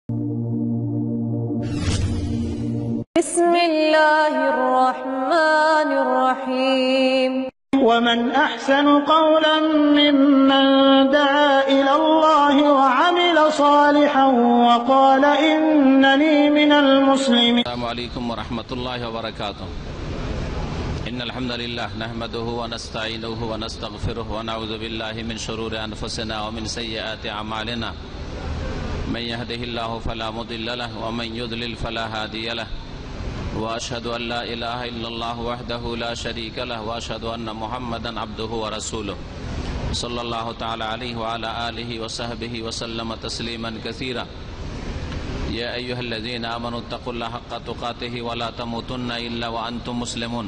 بسم الله الرحمن الرحيم ومن أحسن قولا ممن دعا إلى الله وعمل صالحا وقال إنني من المسلمين. السلام عليكم ورحمة الله وبركاته. إن الحمد لله نحمده ونستعينه ونستغفره ونعوذ بالله من شرور أنفسنا ومن سيئات أعمالنا. من يهده الله فلا مضل له ومن يضلل فلا هادي له. وأشهد أن لا إله إلا الله وحده لا شريك له وأشهد أن محمدا عبده ورسوله صلى الله تعالى عليه وعلى آله وصحبه وسلم تسليما كثيرا. يا أيها الذين آمنوا اتقوا الله حق تقاته ولا تموتن إلا وأنتم مسلمون.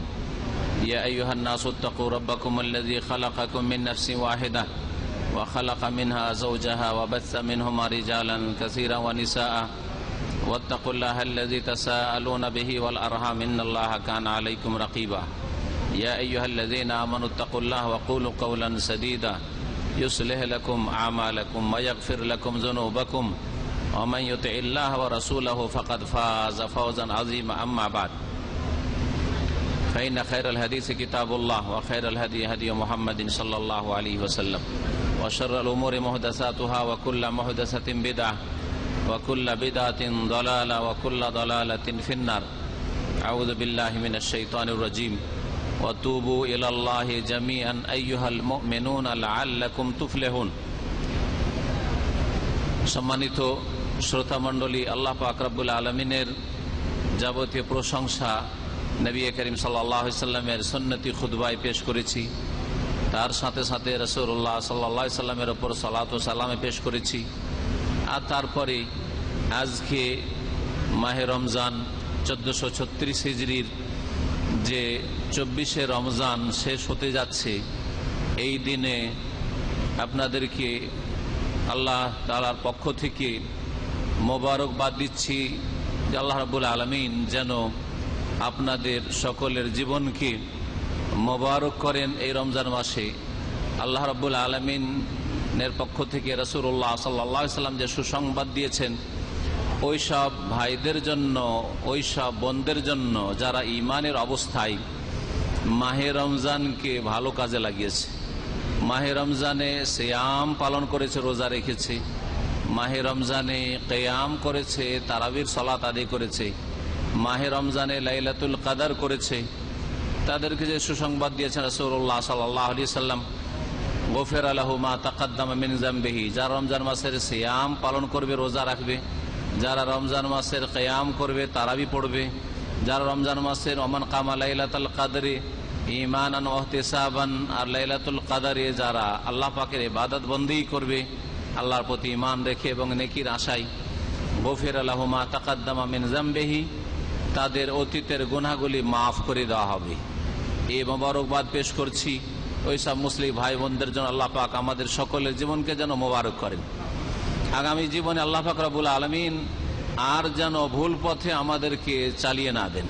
يا أيها الناس اتقوا ربكم الذي خلقكم من نفس واحدة وخلق منها زوجها وبث منهما رجالا كثيرا ونساء واتقوا الله الذي تساءلون به والأرحام إن الله كان عليكم رقيبا. يا أيها الذين آمنوا اتقوا الله وقولوا قولا سديدا يصلح لكم أعمالكم ويغفر لكم ذنوبكم ومن يطع الله ورسوله فقد فاز فوزا عظيما. أما بعد فإن خير الحديث كتاب الله وخير الهدي هدي محمد صلى الله عليه وسلم وشر الأمور محدثاتها وكل محدثة بدعة وكل بدعة ضلالة وكل ضلالة في النار. أعوذ بالله من الشيطان الرجيم. وتوبوا إلى الله جميعا أيها المؤمنون لعلكم تفلحون. সম্মানিত শ্রোতা মণ্ডলী, আল্লাহ পাক রব্বুল আলামিনের যাবতীয় প্রশংসা নবী করিম সাল্লাল্লাহু আলাইহি সাল্লামের সুন্নতি খুতবায় পেশ করেছি। তার সাথে সাথে রাসূলুল্লাহ সাল্লাল্লাহু আলাইহি সাল্লামের উপর সালাত ও সালামে পেশ করেছি। আর তারপরে আজকে মাহে রমজান 1436 হিজরির যে 24শে রমজান শেষ হতে যাচ্ছে, এই দিনে আপনাদেরকে আল্লাহ তাআলার পক্ষ থেকে মোবারকবাদ দিচ্ছি যে আল্লাহ রাব্বুল আলামিন যেন আপনাদের সকলের জীবনকে মোবারক করেন এই রমজান মাসে। আল্লাহ রাব্বুল আলামিনের পক্ষ থেকে রাসূলুল্লাহ সাল্লাল্লাহু আলাইহি সাল্লাম যে সুসংবাদ দিয়েছেন, ওই সব ভাইদের জন্য, ওই সব বোনদের জন্য যারা ঈমানের অবস্থায় মাহে রমজানকে ভালো কাজে লাগিয়েছে, মাহে রমজানে সিয়াম পালন করেছে, রোজা রেখেছে, মাহে রমজানে কিয়াম করেছে, তারাবির সালাত আদায় করেছে, মাহে রমজানে লাইলাতুল কদর করেছে, তাদেরকে যে সুসংবাদ দিয়েছেন রাসূলুল্লাহ সাল্লাল্লাহু আলাইহি সাল্লাম, গফিরা লাহু মা তাকাদ্দামা মিন যামবিহি, যারা রমজান মাসের সিয়াম পালন করবে, রোজা রাখবে, যারা রমজান মাসের কিয়াম করবে, তারাবি পড়বে, যারা রমজান মাসের ওমান কামা লাইলাতুল কদরে ঈমানান ওয়া ইহতিসাবান, আর লাইলাতুল কদরে যারা আল্লাহ পাকের ইবাদত বন্দেগী করবে আল্লাহর প্রতি ঈমান রেখে এবং নেকির আশায়, গফিরা লাহু মা তাকাদ্দামা মিন যামবিহি, তাদের অতীতের গুনাহগুলি মাফ করে দেওয়া হবে। এই মোবারকবাদ পেশ করছি ওই সব মুসলিম ভাই বোনদের জন্য। আল্লাহ পাক আমাদের সকলের জীবনকে যেন মোবারক করেন। আগামী জীবনে আল্লাহ পাক রব্বুল আলামিন আর যেন ভুল পথে আমাদেরকে চালিয়ে না দেন।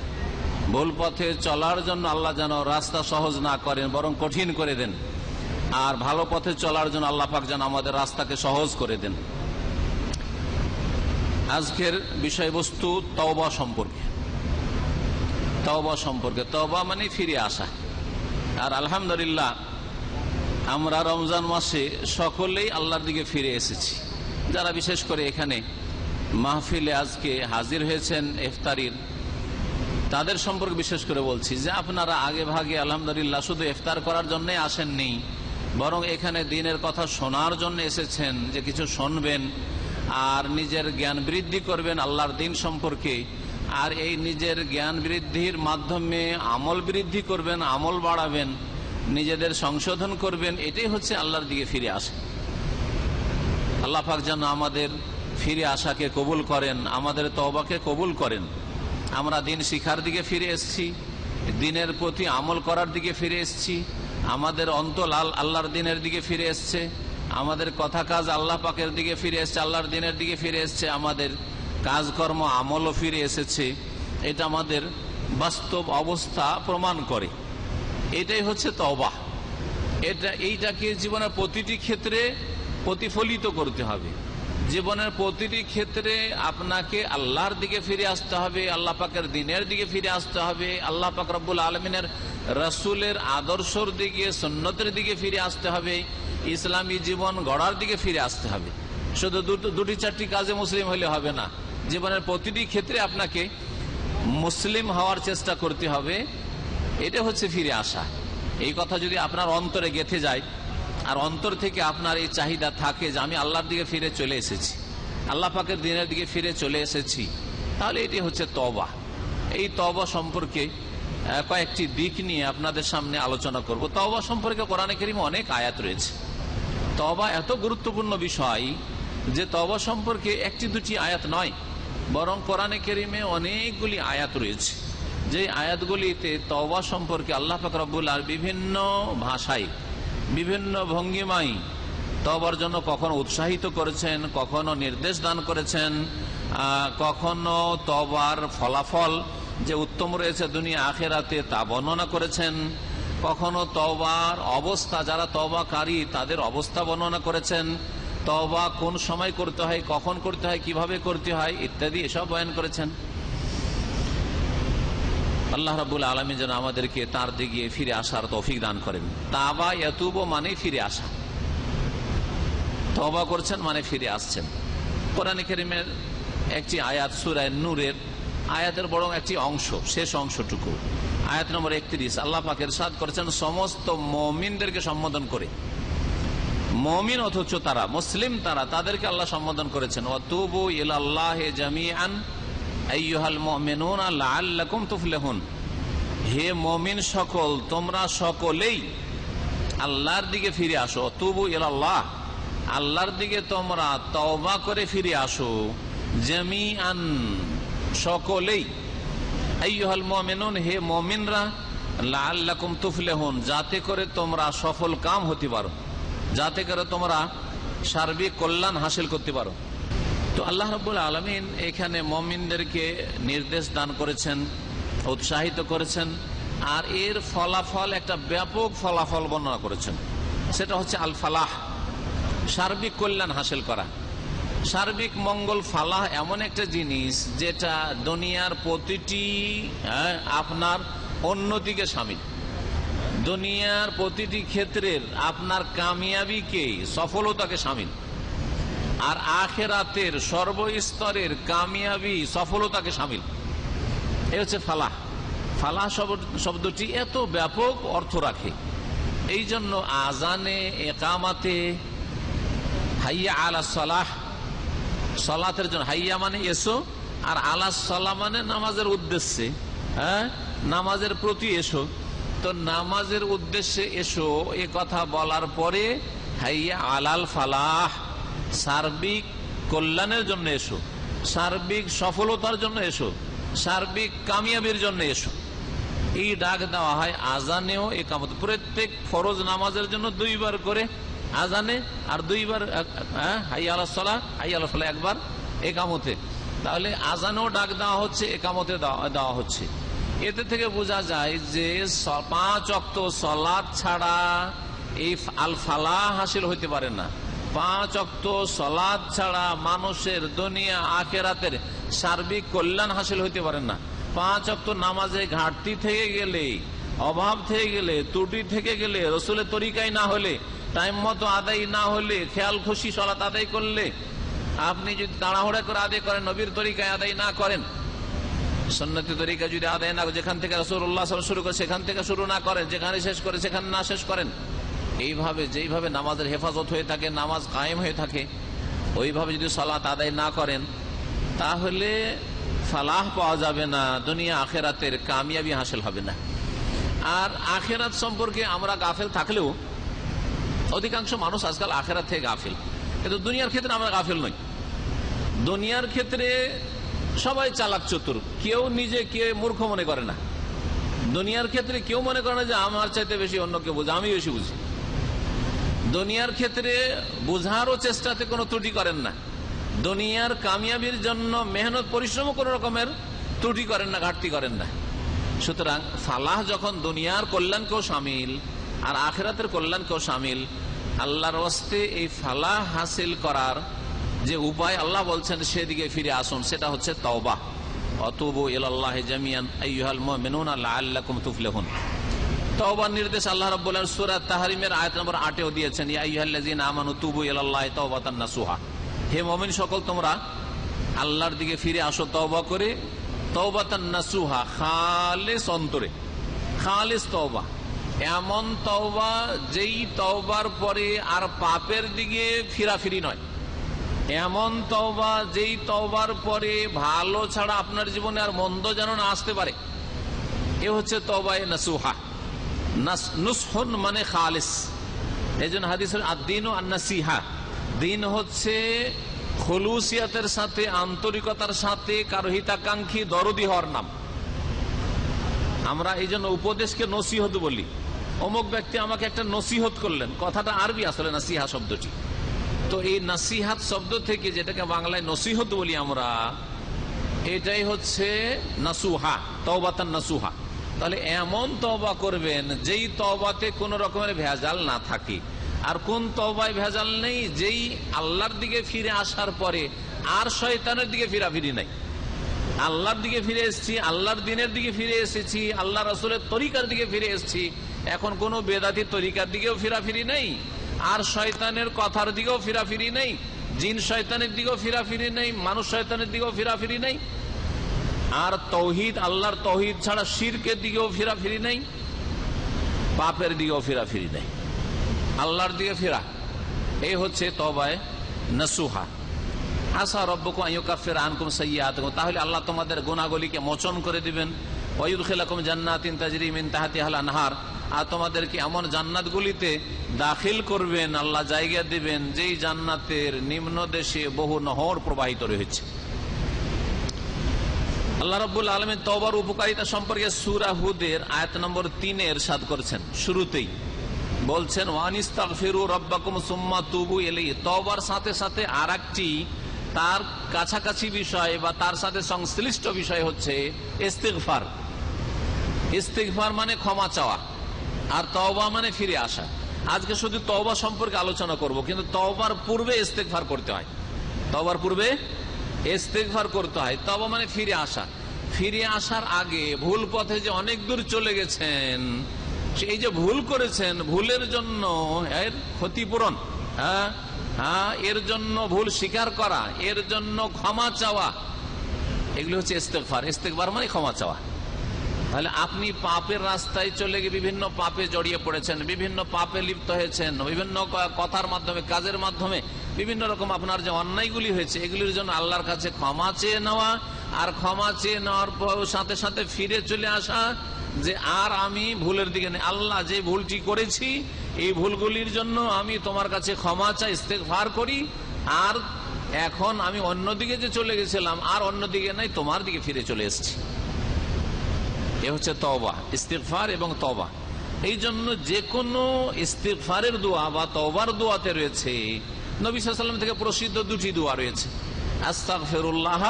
ভুল পথে চলার জন্য আল্লাহ যেন রাস্তা সহজ না করেন, বরং কঠিন করে দেন। আর ভালো পথে চলার জন্য আল্লাহ পাক যেন আমাদের রাস্তাকে সহজ করে দেন। আজকের বিষয়বস্তু তওবা সম্পর্কে। তওবা সম্পর্কে, তওবা মানে ফিরে আসা। আর আলহামদুলিল্লাহ আমরা রমজান মাসে সকলেই আল্লাহর দিকে ফিরে এসেছি। যারা বিশেষ করে এখানে মাহফিলে আজকে হাজির হয়েছেন ইফতারির, তাদের সম্পর্কে বিশেষ করে বলছি যে আপনারা আগে ভাগে আলহামদুলিল্লাহ শুধু ইফতার করার জন্যই আসেননি, বরং এখানে দ্বীনের কথা শোনার জন্য এসেছেন, যে কিছু শুনবেন আর নিজের জ্ঞান বৃদ্ধি করবেন আল্লাহর দ্বীন সম্পর্কে। আর এই নিজের জ্ঞান বৃদ্ধির মাধ্যমে আমল বৃদ্ধি করবেন, আমল বাড়াবেন, নিজেদের সংশোধন করবেন। এটাই হচ্ছে আল্লাহর দিকে ফিরে আসা। আল্লাহ পাক যেন আমাদের ফিরে আসাকে কবুল করেন, আমাদের তওবাকে কবুল করেন। আমরা দিন শিখার দিকে ফিরে এসেছি, দিনের প্রতি আমল করার দিকে ফিরে এসেছি, আমাদের অন্তর আল্লাহর দিনের দিকে ফিরে এসছে, আমাদের কথা কাজ আল্লাহ পাকের দিকে ফিরে এসছে, আল্লাহর দিনের দিকে ফিরে এসছে, আমাদের কাজকর্ম আমলও ফিরে এসেছে। এটা আমাদের বাস্তব অবস্থা প্রমাণ করে। এটাই হচ্ছে তওবা। এইটাকে জীবনের প্রতিটি ক্ষেত্রে প্রতিফলিত করতে হবে। জীবনের প্রতিটি ক্ষেত্রে আপনাকে আল্লাহর দিকে ফিরে আসতে হবে, আল্লাহ পাকের দ্বীনের দিকে ফিরে আসতে হবে, আল্লাহ পাক রব্বুল আলামিনের রাসূলের আদর্শর দিকে, সুন্নতের দিকে ফিরে আসতে হবে, ইসলামী জীবন গড়ার দিকে ফিরে আসতে হবে। শুধু দুটি চারটি কাজে মুসলিম হলে হবে না, জীবনের প্রতিটি ক্ষেত্রে আপনাকে মুসলিম হওয়ার চেষ্টা করতে হবে। এটা হচ্ছে ফিরে আসা। এই কথা যদি আপনার অন্তরে গেঁথে যায় আর অন্তর থেকে আপনার এই চাহিদা থাকে যে আমি আল্লাহর দিকে ফিরে চলে এসেছি, আল্লাহ পাকের দ্বীনের দিকে ফিরে চলে এসেছি, তাহলে এটি হচ্ছে তওবা। এই তওবা সম্পর্কে কয়েকটি দিক নিয়ে আপনাদের সামনে আলোচনা করব। তওবা সম্পর্কে কোরআনে কারীমে অনেক আয়াত রয়েছে। তওবা এত গুরুত্বপূর্ণ বিষয় যে তওবা সম্পর্কে একটি দুটি আয়াত নয়, বরং কোরআনে কারীমে অনেকগুলি আয়াত রয়েছে, যে আয়াতগুলিতে তওবা সম্পর্কে আল্লাহ পাক রব্বুল আলামিন বিভিন্ন ভাষায়, বিভিন্ন ভঙ্গিমায় তওবার জন্য কখনো উৎসাহিত করেছেন, কখনো নির্দেশ দান করেছেন, কখনো তওবার ফলাফল যে উত্তম রয়েছে দুনিয়া আখিরাতে তা বর্ণনা করেছেন, কখনো তওবার অবস্থা, যারা তওবাকারী তাদের অবস্থা বর্ণনা করেছেন, তওবা কোন সময় করতে হয়, কখন করতে হয়, কিভাবে করতে হয় ইত্যাদি এসব বয়ান করেছেন। আল্লাহ রাব্বুল আলামিন যেন আমাদেরকে তার দিকে ফিরে আসার তৌফিক দান করেন। তাওবা ইয়াতুবু মানে ফিরে আসা, তওবা করছেন মানে ফিরে আসছেন। কোরআনে কারীমের একটি আয়াত সূরা নূরের আয়াতের বরং একটি অংশ, শেষ অংশটুকু, আয়াত নম্বর 31, আল্লাহ পাক ইরশাদ করেছেন সমস্ত মুমিনদেরকে সম্বোধন করে, মুমিন অথচ তারা মুসলিম, তাদেরকে আল্লাহ সম্বোধন করেছেন ওয়াতুবু ইলাল্লাহি জামিআন আইয়ুহাল মুমিনুনা লাআল্লাকুম তুফলিহুন। হে মুমিন সকল, তোমরা সকলেই আল্লাহর দিকে ফিরে আসো। তুবু ইলাল্লাহ, আল্লাহর দিকে তোমরা তওবা করে ফিরে আসো। জামিআন, সকলেই। আইয়ুহাল মুমিনুন, হে মুমিনরা, লাআল্লাকুম তুফলিহুন, যাতে করে তোমরা সফল কাম হতে পারো, যাতে করে তোমরা সার্বিক কল্যাণ হাসিল করতে পারো। তো আল্লাহ রাব্বুল আলামিন এখানে মুমিনদেরকে নির্দেশ দান করেছেন, উৎসাহিত করেছেন, আর এর ফলাফল একটা ব্যাপক ফলাফল বর্ণনা করেছেন। সেটা হচ্ছে আল ফালাহ, সার্বিক কল্যাণ হাসিল করা। সার্বিক মঙ্গল, ফালাহ এমন একটা জিনিস যেটা দুনিয়ার প্রতিটি আপনার অন্যদিকে শামিল, দুনিয়ার প্রতিটি ক্ষেত্রের আপনার কামিয়াবিকে, সফলতাকে শামিল, আর আখিরাতের সর্বস্তরের কামিয়াবি, সফলতাকে শামিল। এই হচ্ছে ফালাহ। ফালাহ শব্দটি এত ব্যাপক অর্থ রাখে, এই জন্য আজানে, একামাতে, হাইয়া আলা সালাহ, সালাতের জন্য হাইয়া মানে এসো, আর আলা সালাহ মানে নামাজের উদ্দেশ্যে, নামাজের প্রতি এসো। তো নামাজের উদ্দেশ্যে এসো এ কথা বলার পরে হাইয়া আলাল ফালাহ, সার্বিক কল্যাণের জন্য এসো, সার্বিক সফলতার জন্য এসো, সার্বিক কামিয়াবির জন্য এসো, এই ডাক দেওয়া হয় আজানেও একামত। প্রত্যেক ফরজ নামাজের জন্য 2 বার করে আজানে, আর 2 বার হাইয়া আলাস সালাহ, হাইয়া আলাল ফালাহ, একবার একামতে। তাহলে আজানেও ডাক দেওয়া হচ্ছে, একামতে দেওয়া হচ্ছে। এতে থেকে বোঝা যায় যে 5 ওয়াক্ত সালাত ছাড়া এই আল ফালাহ হাসিল হইতে পারে না। 5 ওয়াক্ত সালাত ছাড়া মানুষের দুনিয়া আখিরাতের সার্বিক কল্যাণ হাসিল হইতে পারে না। 5 ওয়াক্ত নামাজে ঘাটতি থেকে গেলে, অভাব থেকে গেলে, ত্রুটি থেকে গেলে, রসুলের তরিকায় না হলে, টাইম মতো আদায় না হলে, খেয়াল খুশি সালাত আদায় করলে, আপনি যদি তাড়াহুড়া করে আদায় করেন, নবীর তরিকায় আদায় না করেন, সুন্নতি তরিকা যদি আদায় না, যেখান থেকে রাসূলুল্লাহ সাল্লাল্লাহু আলাইহি ওয়াসাল্লাম শুরু করে সেখান থেকে শুরু না করেন, যেখানে শেষ করে সেখানে না শেষ করেন, এইভাবে যেইভাবে নামাজের হেফাজত হয়ে থাকে, নামাজ কায়েম হয়ে থাকে, ওইভাবে যদি সালাত আদায় না করেন, তাহলে ফালাহ পাওয়া যাবে না, দুনিয়া আখিরাতের কামিয়াবি হাসিল হবে না। আর আখিরাত সম্পর্কে আমরা গাফেল থাকলেও, অধিকাংশ মানুষ আজকাল আখিরাত থেকে গাফেল, কিন্তু দুনিয়ার ক্ষেত্রে আমরা গাফেল নই। দুনিয়ার ক্ষেত্রে সবাই চালাক চতুর, কেউ নিজেকে মূর্খ মনে করে না। দুনিয়ার ক্ষেত্রে কেউ মনে করে না যে আমার চাইতে বেশি অন্য কেউ বোঝে, আমি বেশি বুঝি। দুনিয়ার ক্ষেত্রে বোঝারও চেষ্টাতে কোনো ত্রুটি করেন না। দুনিয়ার কামিয়াবির জন্য মেহনত, পরিশ্রম কোনো রকমের ত্রুটি করেন না, ঘাটতি করেন না। সুতরাং ফালাহ যখন দুনিয়ার কল্যাণকেও শামিল আর আখিরাতের কল্যাণকেও শামিল, আল্লাহর ওয়াস্তে এই ফালাহ হাসিল করার যে উপায় আল্লাহ বলছেন সেদিকে ফিরে আসুন, সেটা হচ্ছে তওবা। অতুবু ইলাল্লাহি জামিআন আইয়ুহাল মুমিনুনা লাআল্লাকুম তুফলিহুন। তওবার নির্দেশ আল্লাহ রাব্বুল আলামিন সূরা তাহরিমের আয়াত নম্বর 8-এও দিয়েছেন, ইয়া আইয়ুহাল্লাযীনা আমানু তুবু ইলাল্লাহি তাওবাতান নাসুহা। হে মুমিন সকল, তোমরা আল্লাহর দিকে ফিরে আসো তওবা করে, তাওবাতান নাসুহা, খালিস অন্তরে, খালিস তওবা, এমন তওবা যেই তওবার পরে আর পাপের দিকে ফিরাফিরি নয়, এমন তওবা যেই তওবার পরে ভালো ছাড়া আপনার জীবনে আর মন্দ যেন না আসতে পারে। এ হচ্ছে তওবায়ে নাসুহা। নুসহুন মানে খালিস। এই জন্য হাদিসের আদ-দীন আন-নাসিহা, দিন হচ্ছে খুলুসিয়াতের সাথে, আন্তরিকতার সাথে কারো হিতাকাঙ্ক্ষী দরদি হওয়ার নাম। আমরা এই জন্য উপদেশকে নসিহত বলি। অমুক ব্যক্তি আমাকে একটা নসিহত করলেন, কথাটা আরবি আসলে নাসিহা শব্দটি। তো এই নাসিহাত শব্দ থেকে যেটাকে বাংলায় নসিহত বলি আমরা, এটাই হচ্ছে নাসুহা, তওবাতান নাসুহা। তাহলে এমন তওবা করবেন যেই তওবাতে কোন রকমের ভেজাল না থাকে। আর কোন তওবায় ভেজাল নেই? যেই আল্লাহর দিকে ফিরে আসার পরে আর শয়তানের দিকে ফিরাফিরি নাই। আল্লাহর দিকে ফিরে এসেছি, আল্লাহর দিনের দিকে ফিরে এসেছি, আল্লাহ রাসূলের তরিকার দিকে ফিরে এসেছি। এখন কোন বেদাতি তরিকার দিকেও ফিরাফিরি নেই, আর শয়তানের কথার দিকেও ফিরাফিরি নেই, জিন শয়তানের দিকেও ফিরাফিরি নেই, মানুষ শয়তানের দিকেও ফিরাফিরি নেই। আর তৌহিদ, আল্লাহর তৌহিদ ছাড়া শিরকের দিকেও ফিরাফিরি নেই, পাপের দিকেও ফিরাফিরি নেই, আল্লাহর দিকে ফিরা। এই হচ্ছে তওবায়ে নাসুহা। আসা রব্বুকুম আইয়ুকাফিরা আনকুম সাইয়্যাতিকুম, তাহলে আল্লাহ তোমাদের গুনাহগুলিকে মোচন করে দিবেন। ওয়া ইউদখিলাকুম জান্নাতিন তাজরি মিন তাহতিহাল আনহার, আর তোমাদেরকে এমন জান্নাতগুলিতে দাখিল করবেন, আল্লাহ জায়গা দিবেন যেই জান্নাতের নিম্ন দেশে বহু নহর প্রবাহিত রয়েছে। আল্লাহ রাব্বুল আলামিন তওবার উপকারিতা সম্পর্কে সূরা হুদের আয়াত নম্বর 3-এ ইরশাদ করেছেন। শুরুতেই বলছেন, ওয়ানিস্তাগফিরু রাব্বাকুম সুম্মা তুবু ইলাইহি। তওবার সাথে সাথে আরেকটি তার কাছাকাছি বিষয় বা তার সাথে সংশ্লিষ্ট বিষয় হচ্ছে ইস্তিগফার। ইস্তিগফার মানে ক্ষমা চাওয়া, আর তওবা মানে ফিরে আসা। আজকে শুধু তওবা সম্পর্কে আলোচনা করব, কিন্তু তওবার পূর্বে ইস্তিগফার করতে হয়। তওবার পূর্বে ইস্তিগফার করতে হয়। তওবা মানে ফিরে আসা। ফিরে আসার আগে ভুল পথে যে অনেক দূর চলে গেছেন, এই যে ভুল করেছেন, ভুলের জন্য এর ক্ষতিপূরণ, এর জন্য ভুল স্বীকার করা, এর জন্য ক্ষমা চাওয়া, এগুলো হচ্ছে ইস্তিগফার। ইস্তিগফার মানে ক্ষমা চাওয়া। তাহলে আপনি পাপের রাস্তায় চলে গিয়ে বিভিন্ন পাপে জড়িয়ে পড়েছেন, বিভিন্ন পাপে লিপ্ত হয়েছেন, বিভিন্ন কথার মাধ্যমে, কাজের মাধ্যমে বিভিন্ন রকম আপনার যে অন্যায়গুলি হয়েছে, এগুলির জন্য আল্লাহর কাছে ক্ষমা চেয়ে নেওয়া, আর ক্ষমা চেয়ে নেওয়ার সাথে সাথে ফিরে চলে আসা যে আর আমি ভুলের দিকে নেই, আল্লাহ যে ভুলটি করেছি এই ভুলগুলির জন্য আমি তোমার কাছে ক্ষমা চাই, ইস্তেগফার করি, আর এখন আমি অন্যদিকে যে চলে গেছিলাম আর অন্যদিকে নাই, তোমার দিকে ফিরে চলে এসেছি। এ হচ্ছে তওবা, ইস্তিগফার এবং তওবা। এই জন্য যে কোনো ইস্তিগফারের দোয়া বা তওবার দোয়াতে রয়েছে, নবী সাল্লাল্লাহু আলাইহি ওয়াসাল্লাম থেকে প্রসিদ্ধ দুটি দোয়া রয়েছে, আস্তাগফিরুল্লাহ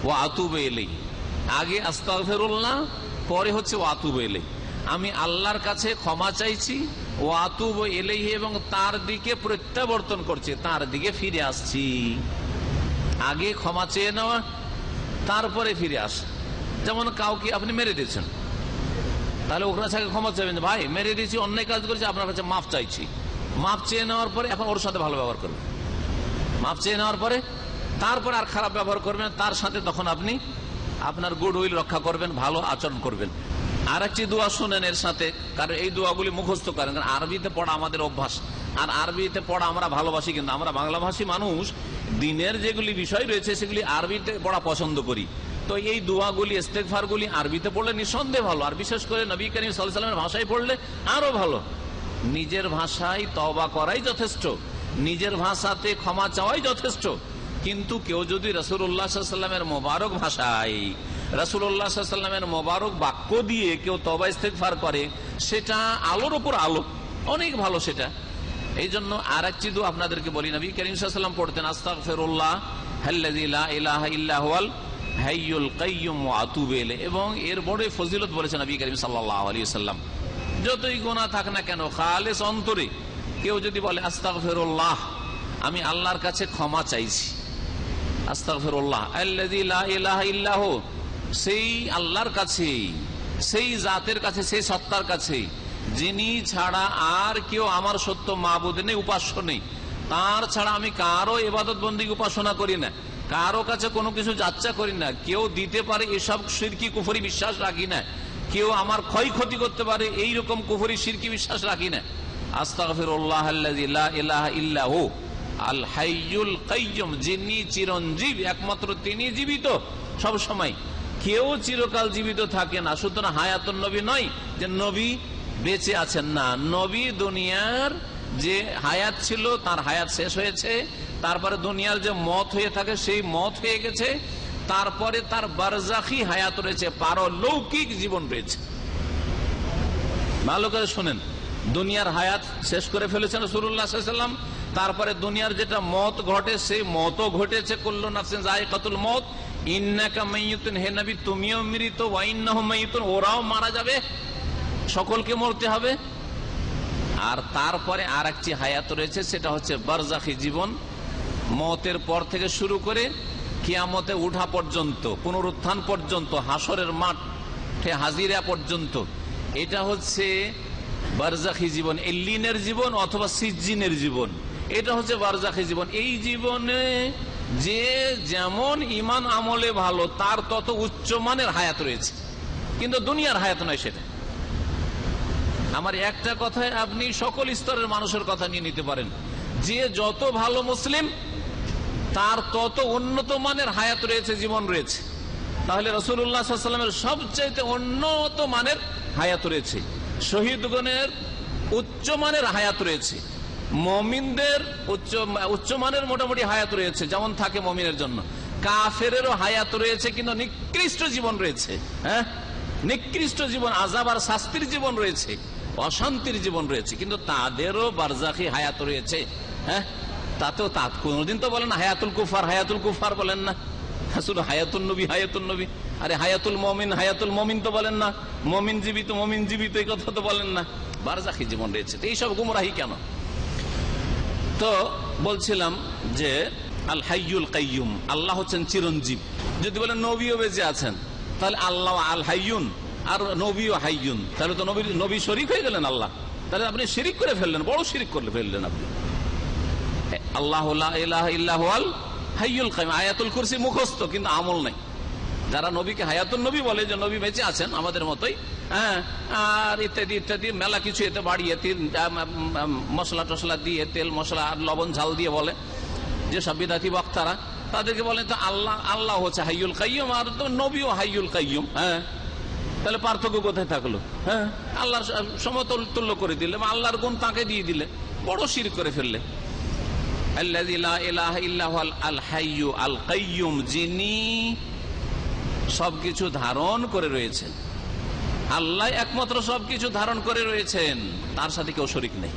ওয়া আতুবু ইলাইহি। আগে আস্তাগফিরুল্লাহ, পরে হচ্ছে ওয়া আতুবু ইলাইহি। আমি আল্লাহর কাছে ক্ষমা চাইছি, ওয়া আতুবু ইলাইহি, এবং তার দিকে প্রত্যাবর্তন করছি, তার দিকে ফিরে আসছি। আগে ক্ষমা চেয়ে নেওয়া, তারপরে ফিরে আসা। যেমন কাউকে আপনি মেরে দিয়েছেন, তাহলে ওখানে থেকে ক্ষমা চাইবেন, ভাই মেরে দিয়েছি, অন্যায় কাজ করেছি, আপনার কাছে মাফ চাইছি। মাফ চেয়ে নেওয়ার পরে এখন ওর সাথে ভালো ব্যবহার করবেন। মাফ চেয়ে নেওয়ার পরে তারপর আর খারাপ ব্যবহার করবেন তার সাথে, তখন আপনি আপনার গুড উইল রক্ষা করবেন, ভালো আচরণ করবেন। আর একটি দোয়া শুনেন এর সাথে, কারণ এই দোয়াগুলি মুখস্থ করেন, কারণ আরবিতে পড়া আমাদের অভ্যাস, আর আরবিতে পড়া আমরা ভালোবাসি, কিন্তু আমরা বাংলাভাষী মানুষ দিনের যেগুলি বিষয় রয়েছে সেগুলি আরবিতে পড়া পছন্দ করি। তো এই দোয়াগুলি, ইস্তেগফারগুলি আরবিতে পড়লে নিঃসন্দেহে ভালো, আর বিশেষ করে নবী করিম সাল্লাল্লাহু আলাইহি ওয়াসাল্লামের ভাষায় পড়লে আরো ভালো। নিজের ভাষায় তওবা করাই যথেষ্ট, নিজের ভাষাতে ক্ষমা চাওয়াই যথেষ্ট। কিন্তু কেউ যদি রাসূলুল্লাহ সাল্লাল্লাহু আলাইহি ওয়াসাল্লামের মোবারক ভাষায়, রাসূলুল্লাহ সাল্লাল্লাহু আলাইহি ওয়াসাল্লামের মোবারক বাক্য দিয়ে কেউ তওবা ইস্তেগফার করে, সেটা আলোর উপর আলো, অনেক ভালো সেটা। এই জন্য আর একটি দোয়া আপনাদেরকে বলি, নবী করিম সাল্লাল্লাহু আলাইহি ওয়াসাল্লাম পড়তেন, আস্তাগফিরুল্লাহ আল্লাযী লা ইলাহা ইল্লা হুয়াল হাইয়ুল কাইয়্যুম ওয়া আতুবু ইলাইহি। এবং এর বড় ফজিলত বলেছেন নবী করিম সাল্লাল্লাহু আলাইহি ওয়াসাল্লাম, যতই গুনাহ থাক না কেন, খালেস অন্তরে কেউ যদি বলে আস্তাগফিরুল্লাহ, আমি আল্লাহর কাছে ক্ষমা চাইছি। আস্তাগফিরুল্লাহ আল্লাযী লা ইলাহা ইল্লাহু, সেই আল্লাহর কাছে, সেই জাতের কাছে, সেই সত্তার কাছে যিনি ছাড়া আর কেউ আমার সত্য মাবুদ নেই, উপাস্য নেই। তার ছাড়া আমি কারো ইবাদত বন্দেগী উপাসনা করি না, কারো কাছে কোনো কিছু যাচ্ছা করি না, কেউ দিতে পারে এসব শিরকি কুফরি বিশ্বাস রাখি না, কেউ আমার ক্ষয়ক্ষতি করতে পারে এইরকম কুফরি শিরকি বিশ্বাস রাখি না। আস্তাগফিরুল্লাহ আল্লাযী লা ইলাহা ইল্লাহু আল হাইয়ুল কাইয়্যুম, যিনি চিরঞ্জীব, একমাত্র তিনি জীবিত সব সময়, কেউ চিরকাল জীবিত থাকে না। সুতরাং হায়াতুন নবী নয় যে নবী বেঁচে আছেন, না, নবী দুনিয়ার যে হায়াত ছিল তার হায়াত শেষ হয়েছে, তারপরে দুনিয়ার যে মত হয়ে থাকে সেই মত হয়ে গেছে, তারপরে তার বারজাখী হায়াত রয়েছে, পারলৌকিক জীবন রয়েছে। ভালো করে শুনেন, দুনিয়ার হায়াত শেষ করে ফেলেছেন রাসূলুল্লাহ সাল্লাল্লাহু আলাইহি ওয়াসাল্লাম, তারপরে দুনিয়ার যেটা মত ঘটে সেই মতও ঘটেছে। কুল্লু নাফসিন যায়কাতুল মউত, ইন্নাকা মাইয়িতুন, হে নবী তুমিও মৃত, ওয়া ইন্নাহুম মাইয়িতুন, ওরাও মারা যাবে, সকলকে মরতে হবে। আর তারপরে আর একটি হায়াত রয়েছে, সেটা হচ্ছে বারজাখী জীবন, মতের পর থেকে শুরু করে কিয়ামতে উঠা পর্যন্ত, পুনরুত্থান পর্যন্ত, হাসরের মাঠে হাজিরা পর্যন্ত। এটা হচ্ছে বারজাখী জীবন, এল্লিনের জীবন অথবা সিজ্জিনের জীবন, এটা হচ্ছে বারজাখী জীবন। এই জীবনে যে যেমন ইমান আমলে ভালো তার তত উচ্চমানের হায়াত রয়েছে, কিন্তু দুনিয়ার হায়াত নয় সেটা। আমার একটা কথায় আপনি সকল স্তরের মানুষের কথা নিয়ে নিতে পারেন, যে যত ভালো মুসলিম তার তত উন্নত মানের হায়াত রয়েছে, জীবন রয়েছে। তাহলে রাসূলুল্লাহ সাল্লাল্লাহু আলাইহি ওয়াসাল্লামের সবচেয়ে উন্নত মানের হায়াত রয়েছে, শহীদগণের উচ্চমানের হায়াত রয়েছে, মুমিনদের উচ্চমানের মোটামুটি হায়াত রয়েছে, যেমন থাকে মুমিনের জন্য। কাফেরেরও হায়াত রয়েছে, কিন্তু নিকৃষ্ট জীবন রয়েছে। হ্যাঁ, নিকৃষ্ট জীবন, আযাব আর শাস্তির জীবন রয়েছে, অশান্তির জীবন রয়েছে, কিন্তু তাদেরও বারজাখী হায়াত রয়েছে। হ্যাঁ, তাতেও তা কোনদিন তো বলেন হায়াতুল কুফার, হায়াতুল কুফার বলেন না, শুধু হায়াতুল নবী, হায়াতুল নবী। আরে হায়াতুল মমিন, হায়াতুল মমিন তো বলেন না, মমিন জীবিত, মমিন জীবিত, এই কথা তো বলেন না। বারজাখী জীবন রয়েছে, তো এইসব গুমরাহি কেন? তো বলছিলাম যে আল হাইয়ুল কাইয়ুম, আল্লাহ হচ্ছেন চিরঞ্জীব। যদি বলেন নবীও বেঁচে আছেন, তাহলে আল্লাহ আল হাইয়ুন আর নবীও হাইয়ুন, তাহলে তো নবী শরীক হয়ে গেলেন আল্লাহ, তাহলে আপনি শিরিক করে ফেললেন, বড় শিরিক করে ফেললেন আপনি। আল্লাহু লা ইলাহা ইল্লা হুয়াল হাইয়ুল কাইয়ুম, আয়াতুল কুরসি মুখস্থ, কিন্তু আমল নাই। যারা নবীকে হায়াতুন নবী বলে, যে নবী বেঁচে আছেন আমাদের মতোই, হ্যাঁ, আর ইত্যাদি ইত্যাদি মেলা কিছু এতে বাড়িয়ে মশলা টসলা দিয়ে, তেল মশলা আর লবণ ঝাল দিয়ে বলে, যে সব বিদাতি বক্তারা, তাদেরকে বলেন তো আল্লাহ, আল্লাহ হচ্ছে হাইয়ুল কাইয়ুম আর তো নবীও হাইয়ুল কাইয়ুম। হ্যাঁ, তাহলে পার্থক্য কোথায় থাকলো? হ্যাঁ, আল্লাহর সমতুল্য করে দিলে, আল্লাহর গুণ তাকে দিয়ে দিলে, বড় শিরক করে ফেললে। আল্লাযী লা ইলাহা ইল্লা হুয়াল আল হাইয়্যু আল কাইয়্যুম, যিনি সবকিছু ধারণ করে রয়েছেন, আল্লাহ একমাত্র সবকিছু ধারণ করে রয়েছেন, তার সাথে কেউ শরীক নেই।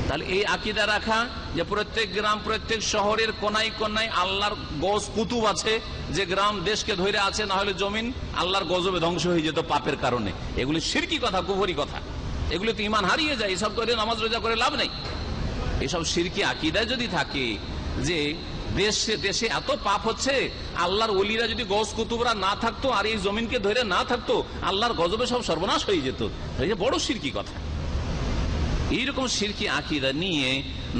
তাহলে এই আকীদা রাখা যে প্রত্যেক গ্রাম, প্রত্যেক শহরের কোনায় কোনায় আল্লাহর গজ কুতুব আছে, যে গ্রাম দেশকে ধরে আছে, না হলে জমিন আল্লাহর গজবে ধ্বংস হয়ে যেত পাপের কারণে, এগুলি শিরকি কথা, কুফরি কথা, এগুলি তো ঈমান হারিয়ে যায়। এসব করে নামাজ রোজা করে লাভ নেই। এসব শিরকি আকীদা যদি থাকে যে দেশে দেশে এত পাপ হচ্ছে, আল্লাহর ওলিরা যদি গজ কুতুবরা না থাকতো আর এই জমিনকে ধরে না থাকতো, আল্লাহর গজবে সব সর্বনাশ হয়ে যেত, এই যে বড় শিরকি কথা। এইরকম শিরকি আকীদা নিয়ে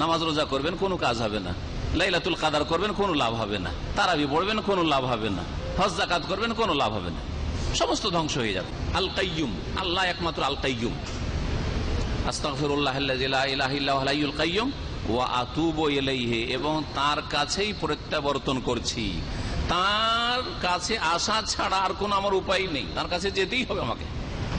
নামাজ রোজা করবেন, কোনো কাজ হবে না। লাইলাতুল কাদার করবেন, কোনো লাভ হবে না। তারাবি পড়বেন, কোনো লাভ হবে না। হজ যাকাত করবেন, কোনো লাভ হবে না, সমস্ত ধ্বংস হয়ে যাবে। আল কাইয়ুম, আল্লাহ একমাত্র আল কাইয়ুম। আস্তাগফিরুল্লাহাল্লাযী লা ইলাহা ইল্লা হুয়াল হাইয়ুল কাইয়্যুম ওয়া আতুবু ইলাইহি, এবং তার কাছেই প্রত্যাবর্তন করছি। তার কাছে আসা ছাড়া আর কোনো আমার উপায় নেই, তার কাছে যেতেই হবে আমাকে।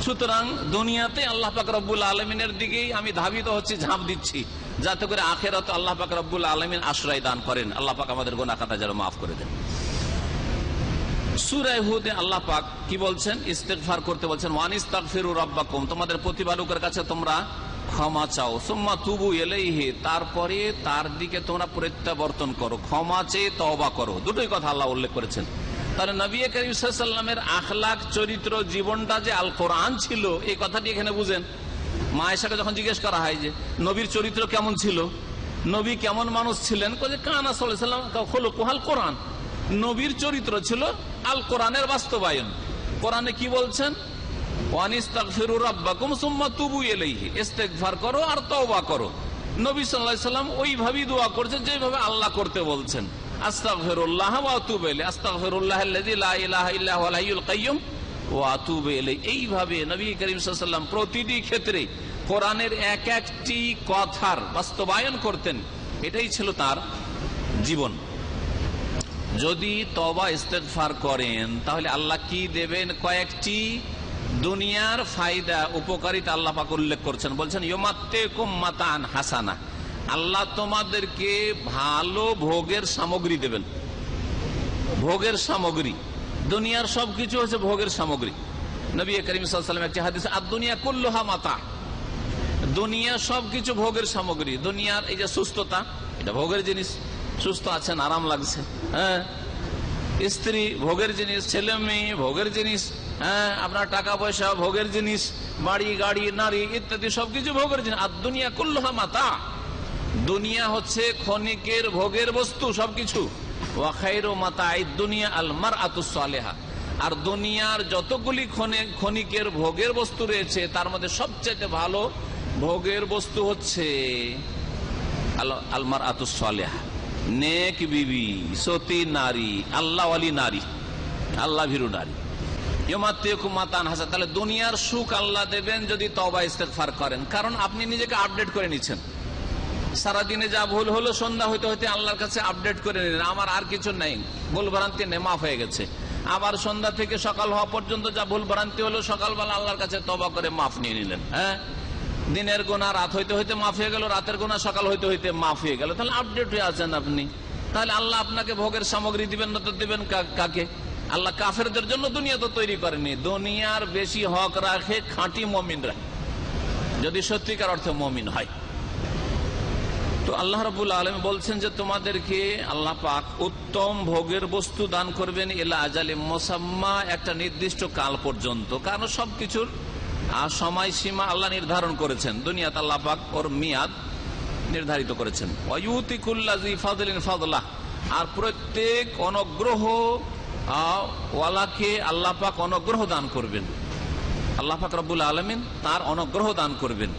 সুতরাং দুনিয়াতে আল্লাহ পাক রব্বুল আলামিনের দিকেই আমি ধাবিত হচ্ছি, ঝাঁপ দিচ্ছি, যাতে করে আখিরাত আল্লাহ পাক রব্বুল আলামিন আশ্রয় দান করেন। আল্লাহ পাক আমাদের গুনাহ খাতা যেন মাফ করে দেন। সূরা হুদে আল্লাহ পাক কি বলছেন? ইস্তেগফার করতে বলছেন, ওয়ানিস্তাগফিরু রাব্বাকুম, তোমাদের প্রতিপালকের কাছে তোমরা ক্ষমা চাও, সুম্মা তুবু ইলাইহি, তারপরে তার দিকে তোমরা প্রত্যাবর্তন করো, ক্ষমা চেয়ে তওবা করো। দুটোই কথা আল্লাহ উল্লেখ করেছেন। তাহলে নবী করিম সাল্লাল্লাহু আলাইহি ওয়াসাল্লামের আখলাক, চরিত্র, জীবনটা যে আল কোরআন ছিল, এই কথাটি এখানে বুঝেন। মা আয়েশাকে যখন জিজ্ঞেস করা হয় যে নবীর চরিত্র কেমন ছিল, নবী কেমন মানুষ ছিলেন? কানা সাল্লাল্লাহু আলাইহি ওয়াসাল্লাম খুলুকুল কোরআন, নবীর চরিত্র ছিল আল কোরআনের বাস্তবায়ন। কোরআনে কি বলছেন? ওয়ানিস্তাগফিরু রাব্বাকুম সুম্মা তুবু ইলাইহি, ইস্তেগফার করো আর তওবা করো। নবী সাল্লাল্লাহু আলাইহি ওয়াসাল্লাম ওইভাবেই দোয়া করছেন যেভাবে আল্লাহ করতে বলছেন। আস্তাগফিরুল্লাহ ওয়া আতুবু ইলাইহি, আস্তাগফিরুল্লাহাল্লাযী লা ইলাহা ইল্লা হুয়াল হাইয়ুল কাইয়্যুম ওয়া আতুবু ইলাইহি। এইভাবে নবী করিম সাল্লাল্লাহু আলাইহি ওয়াসাল্লাম প্রতিটি ক্ষেত্রে কোরআনের এক একটি কথার বাস্তবায়ন করতেন। এটাই ছিল তার জীবন। যদি তওবা ইস্তেগফার করেন তাহলে আল্লাহ কি দেবেন? কয়েকটি দুনিয়ার ফায়দা, উপকারিতা আল্লাহ পাক উল্লেখ করছেন। বলছেন ইউমাত্তিকুম মাতান হাসানা, আল্লাহ তোমাদেরকে ভালো ভোগের সামগ্রী দেবেন। ভোগের সামগ্রী, দুনিয়ার সবকিছু হচ্ছে ভোগের সামগ্রী। নবী করিম সাল্লাল্লাহু আলাইহি ওয়াসাল্লাম একটি হাদিসে আদ-দুনিয়া কুল্লুহা মাতা, দুনিয়া সবকিছু ভোগের সামগ্রী। দুনিয়ার এই যে সুস্থতা, এটা ভোগের জিনিস। সুস্থ আছেন, আরাম লাগছে, হ্যাঁ। স্ত্রী ভোগের জিনিস, ছেলে মেয়ে ভোগের জিনিস, হ্যাঁ। আপনার টাকা পয়সা ভোগের জিনিস, বাড়ি গাড়ি নারী ইত্যাদি সবকিছু ভোগের জিনিস। আর দুনিয়া কুল্লুহা মাতা, দুনিয়া হচ্ছে ক্ষণিকের ভোগের বস্তু সবকিছু। ওয়া খায়রু মাতাঈদ দুনিয়া আল মারআতুস সালিহা, আর দুনিয়ার যতগুলি ক্ষণিকের ভোগের বস্তু রয়েছে তার মধ্যে সবচেয়ে ভালো ভোগের বস্তু হচ্ছে আল মারআতুস সালিহা, নেক বিবি, সতী নারী, আল্লাহওয়ালি নারী, আল্লাহ ভীরু নারী। ইউমাত্তিকুম মাতান হাসান, তাহলে দুনিয়ার সুখ আল্লাহ দেবেন যদি তওবা ইস্তেগফার করেন। কারণ আপনি নিজেকে আপডেট করে নিচ্ছেন, সারাদিনে যা ভুল হলো সন্ধ্যা হইতে হইতে আল্লাহর কাছে আপডেট করে নিলেন, আমার আর কিছু নাই, ভুল ভ্রান্তি নেই, মাফ হয়ে গেছে। আবার সন্ধ্যা থেকে সকাল হওয়া পর্যন্ত যা ভুল ভ্রান্তি হলো সকালবেলা আল্লাহর কাছে তওবা করে মাফ নিয়ে নিলেন, হ্যাঁ। দিনের গুনাহ রাত হইতে হইতে মাফ হয়ে গেল, রাতের গুনাহ সকাল হইতে হইতে মাফ হয়ে গেল, তাহলে আপডেট হয়ে আছেন আপনি। তাহলে আল্লাহ আপনাকে ভোগের সামগ্রী দিবেন না তো দিবেন কাকে? আল্লাহ কাফেরদের জন্য দুনিয়া তো তৈরি করেনি। দুনিয়ার বেশি হক রাখে খাঁটি মুমিনরা, যদি সত্যিকার অর্থে মুমিন হয়। তো আল্লাহ রাব্বুল আলামিন বলছেন যে তোমাদেরকে আল্লাহ পাক উত্তম ভোগের বস্তু দান করবেন ইলা আজালিম মুসাম্মা, একটা নির্দিষ্ট কাল পর্যন্ত। কারণ সবকিছুর সময়সীমা আল্লাহ নির্ধারণ করেছেন। দুনিয়াতে আল্লাহ পাক ওর মেয়াদ নির্ধারিত করেছেন। ওয়ায়ুতি কুল্লাযী ফাদলিন ফাদলাহ, আর প্রত্যেক অনুগ্রহ ওয়ালাকে আল্লাহ পাক অনুগ্রহ দান করবেন। আল্লাহ পাক রব্বুল আলামিন তার অনুগ্রহ দান করবেন।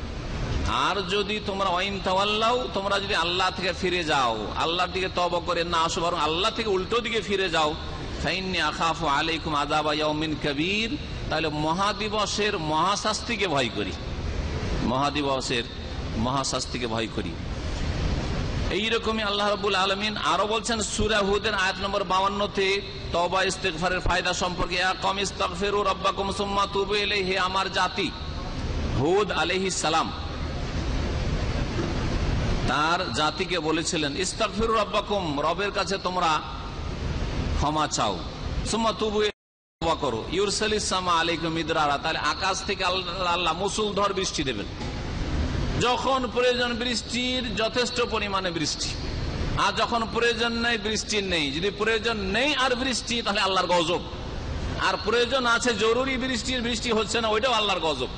আর যদি তোমরা ওয়াইন তাওয়াল্লাও, তোমরা যদি আল্লাহ থেকে ফিরে যাও, আল্লাহর দিকে তওবা করে না আসো, বরং আল্লাহ থেকে উল্টো দিকে ফিরে যাও, ফাইন্নী আখাফু আলাইকুম আযাবা ইয়াউমিন কাবীর, তাহলে মহাদিবসের মহাশাস্তিকে ভয় করি, মহাদিবসের মহাশাস্তিকে ভয় করি। এইরকমই আল্লাহ রাব্বুল আলামিন আরো বলছেন সূরা হুদের আয়াত নম্বর 52-তে তওবা ইস্তেগফারের ফায়দা সম্পর্কে, ইয়া কওম ইস্তাগফিরু রাব্বাকুম সুম্মা তুবু ইলাইহি, আমার জাতি হুদ আলাইহিস সালাম তার জাতিকে বলেছিলেন ইস্তাগফিরু রাব্বাকুম, রবের কাছে তোমরা ক্ষমা চাও, সুম্মা তুবু তওবা করো, ইউরসালিস সামা আলাইকুম মিদরারা, তাহলে আকাশ থেকে আল্লাহ মুষলধারে বৃষ্টি দেবেন। যখন প্রয়োজন বৃষ্টির যথেষ্ট পরিমাণে বৃষ্টি, আর যখন প্রয়োজন নেই বৃষ্টি নেই। যদি প্রয়োজন নেই আর বৃষ্টি, তাহলে আল্লাহর গজব। আর প্রয়োজন আছে জরুরি বৃষ্টির, বৃষ্টি হচ্ছে না, ওইটাও আল্লাহর গজব।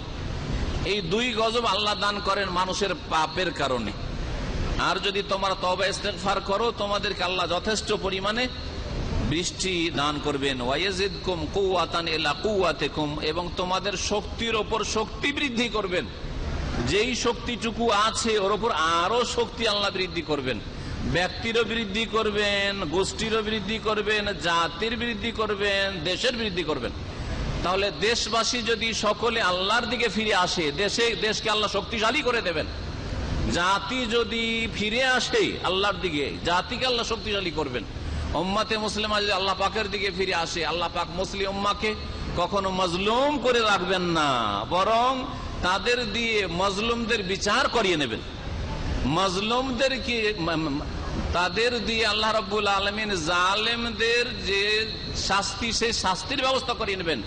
এই দুই গজব আল্লাহ দান করেন মানুষের পাপের কারণে। আর যদি তোমরা তওবা ইস্তেগফার করো, তোমাদেরকে আল্লাহ যথেষ্ট পরিমাণে বৃষ্টি দান করবেন। ওয়ায়াজিদকুম কুওয়াতান ইলা কুওয়াতিকুম, এবং তোমাদের শক্তির ওপর শক্তি বৃদ্ধি করবেন। যেই শক্তিটুকু আছে ওর উপর আরো শক্তি আল্লাহ বৃদ্ধি করবেন। ব্যক্তিরও বৃদ্ধি করবেন, গোষ্ঠীরও বৃদ্ধি করবেন, জাতির বৃদ্ধি করবেন, দেশের বৃদ্ধি করবেন। তাহলে দেশবাসী যদি সকলে আল্লাহর দিকে ফিরে আসে, দেশকে আল্লাহ শক্তিশালী করে দেবেন। জাতি যদি ফিরে আসে আল্লাহর দিকে, জাতিকে আল্লাহ শক্তিশালী করবেন। উম্মতে মুসলিমা যদি আল্লাহ পাকের দিকে ফিরে আসে, আল্লাহ পাক মুসলিম উম্মাকে কখনো মজলুম করে রাখবেন না, বরং তাদের দিয়ে মজলুমদের বিচার করিয়ে নেবেন। মজলুমদেরকে তাদের দিয়ে আল্লাহ রাব্বুল আলামিন জালেমদের যে শাস্তি, সেই শাস্তির ব্যবস্থা করিয়ে নেবেন।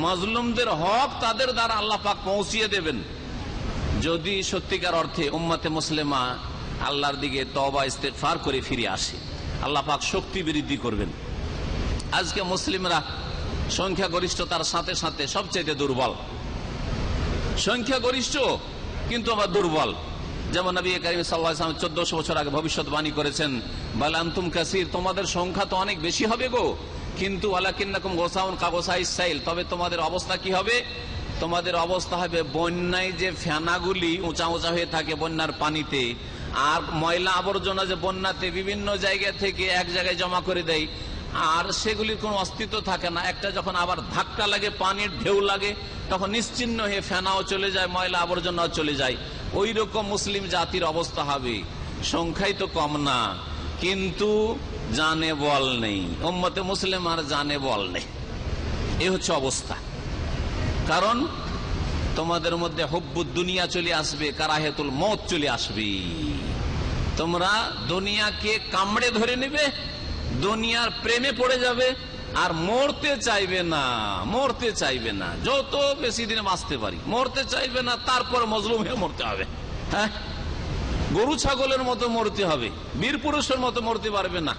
মজলুমদের হক তাদের দ্বারা আল্লাহ পাক পৌঁছিয়ে দেবেন। যদি সত্যিকার অর্থে উম্মতে মুসলিমা আল্লাহর দিকে তওবা ইস্তেগফার করে ফিরে আসে, আল্লাহ পাক শক্তি বৃদ্ধি করবেন। আজকে মুসলিমরা সংখ্যাগরিষ্ঠতার সাথে সাথে সবচেয়ে দুর্বল। সংখ্যাগরিষ্ঠ কিন্তু আবার দুর্বল। যেমন নবী করিম সাল্লাল্লাহু আলাইহি ওয়াসাল্লাম 1400 বছর আগে ভবিষ্যৎবাণী করেছেন, বাল আনতুম কাসীর, তোমাদের সংখ্যা তো অনেক বেশি হবে গো, কিন্তু ওয়ালাকিন্নাকুম গোসাউন কাগোসাইস সাইল, তবে তোমাদের অবস্থা কি হবে? তোমাদের অবস্থা হবে বন্যায় যে ফেনাগুলি উঁচা উঁচা হয়ে থাকে বন্যার পানিতে, আর ময়লা আবর্জনা যে বন্যাতে বিভিন্ন জায়গা থেকে এক জায়গায় জমা করে দেয়, আর সেগুলির কোনো অস্তিত্ব থাকে না। একটা যখন আবার ধাক্কা লাগে, পানির ঢেউ লাগে, তখন নিশ্চিহ্ন হয়ে ফেনাও চলে যায়, ময়লা আবর্জনাও চলে যায়। ওই রকম মুসলিম জাতির অবস্থা হবে। সংখ্যাই তো কম না, কিন্তু জানে বল নেই। উম্মতে মুসলিম আর জানে বল নেই, এই হচ্ছে অবস্থা। কারণ তোমাদের মধ্যে হুব্বুদ দুনিয়া চলে আসবে, কারাহেতুল মৌত চলে আসবে। তোমরা দুনিয়াকে কামড়ে ধরে নেবে, দুনিয়ার প্রেমে পড়ে যাবে, আর মরতে চাইবে না, মরতে চাইবে না। যত বেশি দিন বাঁচতে পারি মরতে চাইবে না, তারপর মজলুম হয়ে মরতে হবে। হ্যাঁ, গরু ছাগলের মতো মরতে হবে, বীর পুরুষের মতো মরতে পারবে না।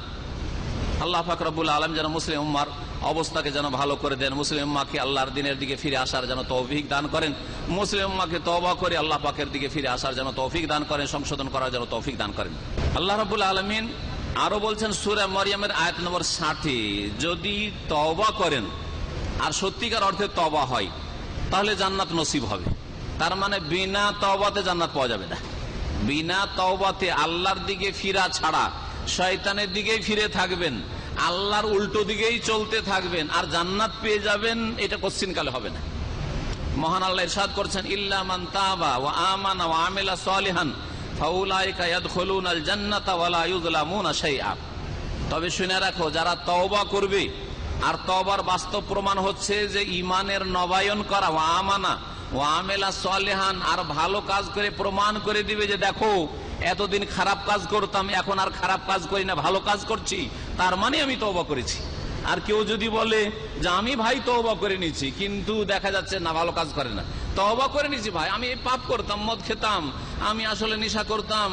আল্লাহ পাক রব্বুল আলামিন যেন মুসলিম উম্মার অবস্থাকে যেন ভালো করে দেন, মুসলিম উম্মাকে আল্লাহর দ্বীনের দিকে ফিরে আসার যেন তৌফিক দান করেন, মুসলিম উম্মাকে তওবা করে আল্লাহ পাকের দিকে ফিরে আসার যেন তৌফিক দান করেন, সংশোধন করার যেন তৌফিক দান করেন। আল্লাহ রাব্বুল আলামিন আরো বলছেন সূরা মারইয়ামের আয়াত নম্বর 60, যদি তওবা করেন আর সত্যিকার অর্থে তওবা হয় তাহলে জান্নাত নসিব হবে। তার মানে বিনা তওবাতে জান্নাত পাওয়া যাবে না। বিনা তওবাতে আল্লাহর দিকে ফিরা ছাড়া শয়তানের দিকেই ফিরে থাকবেন, আল্লাহর উল্টো দিকেই চলতে থাকবেন, আর জান্নাত পেয়ে যাবেন, এটা কোশ্চিনকালে হবে না। মহান আল্লাহ ইরশাদ করছেন, ইল্লা মান তাবা ওয়া আমানা ওয়া আমিলা সালিহান ফাউলাইকা ইয়াদখুলুনাল জান্নাতা ওয়া লা ইউযলামুনা শাইআ। তবে শুনে রাখো, যারা তওবা করবে, আর তওবার বাস্তব প্রমাণ হচ্ছে যে ঈমানের নবায়ন করা, ওয়া আমানা ওয়া আমিলা সালিহান, আর ভালো কাজ করে প্রমাণ করে দিবে যে দেখো এতদিন খারাপ কাজ করতাম, এখন আর খারাপ কাজ করি না, ভালো কাজ করছি, তার মানে আমি তওবা করেছি। আর কেউ যদি বলে যে আমি ভাই তওবা করে নিয়েছি, কিন্তু দেখা যাচ্ছে না ভালো কাজ করে না, তওবা করে নিয়েছি ভাই, আমি এই পাপ করতাম, মদ খেতাম, আমি আসলে নেশা করতাম,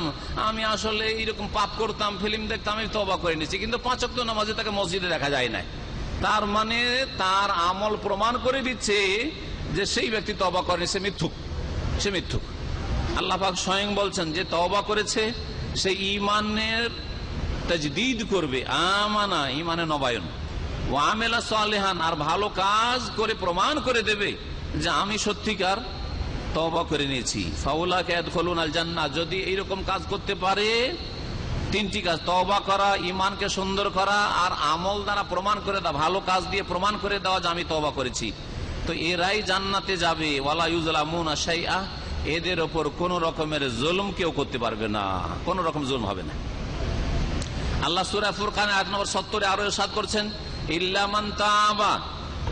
আমি আসলে এইরকম পাপ করতাম, ফিল্ম দেখতাম, আমি তওবা করে নিয়েছি, কিন্তু 5 ওয়াক্ত নামাজে তাকে মসজিদে দেখা যায় না, তার মানে তার আমল প্রমাণ করে দিচ্ছে যে সেই ব্যক্তি তওবা করেনি, সে মিথ্যুক, সে মিথ্যুক। আল্লাহ পাক স্বয়ং বলছেন যে তওবা করেছে সে ঈমানের তাজদীদ করবে, আমানা ঈমানের নবায়ন, ওয়া আমিলা সালিহান, আর ভালো কাজ করে প্রমাণ করে দেবে যে আমি সত্যিকার তওবা করে নিয়েছি। ফাউলাকা ইয়াদখুলুনাল জান্নাহ, যদি এইরকম কাজ করতে পারে, 3টি কাজ, তওবা করা, ঈমানকে সুন্দর করা, আর আমল দ্বারা প্রমাণ করে দেওয়া, ভালো কাজ দিয়ে প্রমাণ করে দেওয়া যে আমি তওবা করেছি, তো এরাই জান্নাতে যাবে। ওয়ালা ইউযলামুনা শাইআ, এদের ওপর কোন রকমের জুলুম কেউ করতে পারবে না, কোন রকম জুলুম হবে না। আল্লাহ সূরা ফুরকান আয়াত নম্বর 70 আরো ইরশাদ করছেন, ইল্লা মান তাবা,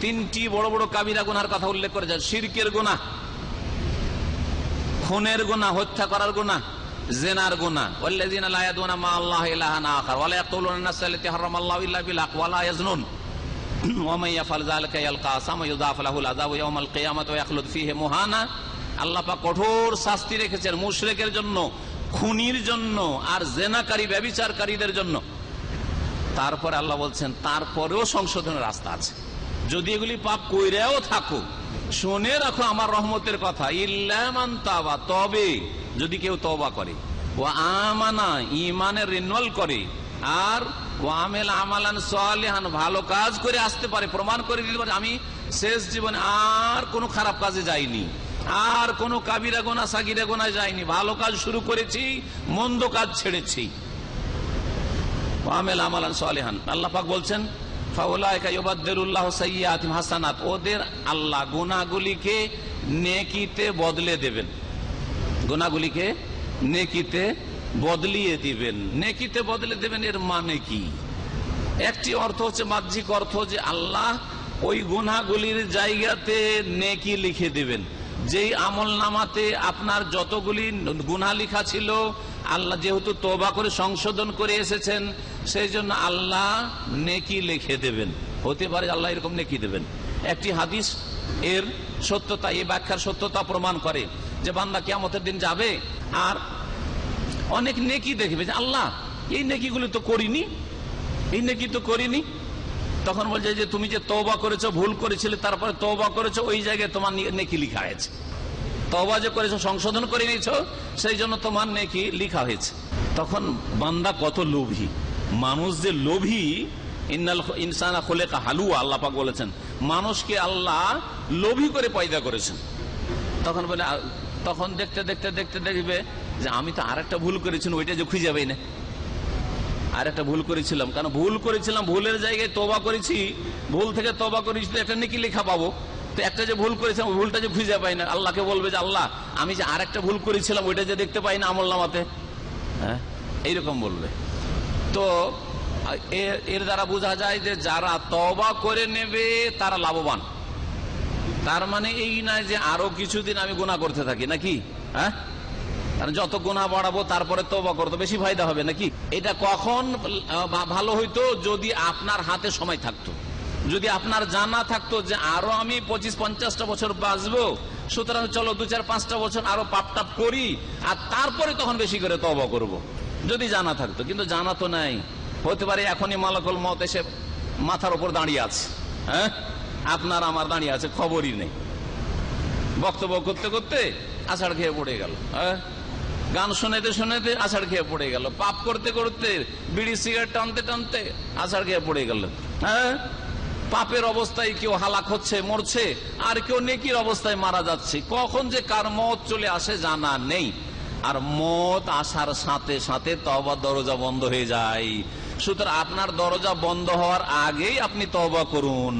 3টি বড় বড় কাবিরা গুনার কথা উল্লেখ করেছেন। শিরকের গুনাহ, খুনের গুনাহ, হত্যা করার গুনাহ, জিনার গুনাহ, ওয়াল্লাযিনা লা ইয়াদুনা মা আল্লাহি ইলাহান আখার ওয়া লা ইয়াকতুলুনা আন-নাফসা আল্লাতী হারামাল্লাহু ইল্লা বিল হাক্ক ওয়া লা ইয়াজনুন ওয়া মান ইয়াফআল যালিকা ইয়ালকা আসামা ইউযাফু লাহুল আযাবু ইয়াওমাল কিয়ামাতি ওয়া ইয়াখলুদ ফীহি মুহানা। আল্লাহ পাক কঠোর শাস্তি রেখেছেন মুশরিকের জন্য, খুনির জন্য, আর জেনাকারী ব্যভিচারকারীদের জন্য। তারপরে আল্লাহ বলছেন তারপরেও সংশোধনের রাস্তা আছে, যদি এগুলি পাপ কইরাও থাকো, শুনে রাখো আমার রহমতের কথা, ইল্লা মান তাবা, তবে যদি কেউ তওবা করে, ওয়া আমানা, ঈমানের রিনওয়াল করে, আর ওয়া আমিলা আমালান সালিহান, ভালো কাজ করে আসতে পারে, প্রমাণ করে দিতে পারে আমি শেষ জীবনে আর কোনো খারাপ কাজে যাইনি, আর কোনো কাবিরা গোনা সাগিরা গোনায় যাইনি, ভালো কাজ শুরু করেছি, মন্দ কাজ ছেড়েছি। ওয়ামিল আমালান সালিহান, আল্লাহ পাক বলছেন ফাউলাইকা ইউবাদদিলুল্লাহু সাইয়্যাতিহিম হাসানাত, ওদের আল্লাহ গুনাহগুলিকে নেকিতে বদলে দেবেন, গুনাহগুলিকে নেকিতে বদলিয়ে দিবেন। নেকিতে বদলে দেবেন এর মানে কি? একটি অর্থ হচ্ছে বাহ্যিক অর্থ, যে আল্লাহ ওই গুনাহগুলির জায়গাতে নেকি লিখে দেবেন। যেই আমল নামাতে আপনার যতগুলি গুনাহ লেখা ছিল, আল্লাহ যেহেতু তওবা করে সংশোধন করে এসেছেন, সেই জন্য আল্লাহ নেকি লিখে দেবেন। হতে পারে আল্লাহ এরকম নেকি দেবেন। একটি হাদিস এর সত্যতা, এই ব্যাখ্যার সত্যতা প্রমাণ করে যে বান্দা কিয়ামতের দিন যাবে আর অনেক নেকি দেখবে, যে আল্লাহ এই নেকিগুলি তো করিনি, এই নেকি তো করিনি। তখন বলছে যে তুমি যে তওবা করেছো, ভুল করেছিলে, তারপরে তওবা করেছো, ওই জায়গায় তোমার নেকি লেখা আছে। তওবা যে করেছো, সংশোধন করে নিয়েছো, সেই জন্য তোমার নেকি লিখা হয়েছে। তখন বান্দা কত লোভী, মানুষ যে লোভী, ইন্নাল ইনসানা খুলিকা হালুয়া, আল্লাহ পাক বলেছেন মানুষকে আল্লাহ লোভী করে পয়দা করেছেন। তখন বলে, তখন দেখতে দেখতে দেখতে দেখবে যে আমি তো আরেকটা ভুল করেছিলাম, ওইটা যে খুঁজে যাবেই না, আরেকটা ভুল করেছিলাম, কারণ ভুল করেছিলাম, ভুলের জায়গায় তওবা করেছি, ভুল থেকে তওবা করেছি, তো একটা নেকি লেখা পাবো। তো একটা যে ভুল করেছিলাম, ভুলটা যে খুঁজে পাই না, আল্লাহকে বলবে যে আল্লাহ আমি যে আরেকটা ভুল করেছিলাম, ওইটা যে দেখতে পাই না আমলনামাতে, হ্যাঁ এইরকম বলবে। তো এর দ্বারা বোঝা যায় যে যারা তওবা করে নেবে তারা লাভবান। তার মানে এই নয় যে আরো কিছুদিন আমি গুনাহ করতে থাকি নাকি, হ্যাঁ, কারণ যত গুনাহ বাড়াবো তারপরে তওবা করতে বেশি ফায়দা হবে নাকি। এটা কখন ভালো হইতো, যদি আপনার হাতে সময় থাকতো, যদি আপনার জানা থাকতো যে আরো আমি 25-50টা বছর বাঁচবো, সুতরাং চলো 2-4-5টা বছর আরো পাপ টাপ করি, আর তারপরে তখন বেশি করে তওবা করব, যদি জানা থাকতো। কিন্তু জানা তো নাই। হতে পারে এখনই মালাকুল মউত এসে মাথার উপর দাঁড়িয়ে আছে, হ্যাঁ, আপনার আমার দাঁড়িয়ে আছে, খবরই নেই। বক্তব্য করতে করতে আষাঢ় খেয়ে পড়ে গেল, হ্যাঁ, গান শুনেতে শুনেতে আষাঢ় খেয়ে পড়ে গেল, পাপ করতে করতে বিড়ি সিগারেট টানতে টানতে আষাঢ় খেয়ে পড়ে গেল, হ্যাঁ। পাপের অবস্থায় কেউ হালাক হচ্ছে, মরছে, আর কেউ নেকির অবস্থায় মারা যাচ্ছে। কখন যে কার মত চলে আসে জানা নেই। আর মত আসার সাথে সাথে তওবার দরজা বন্ধ হয়ে যায়। সুতরাং আপনার দরজা বন্ধ হওয়ার আগেই আপনি তওবা করুন।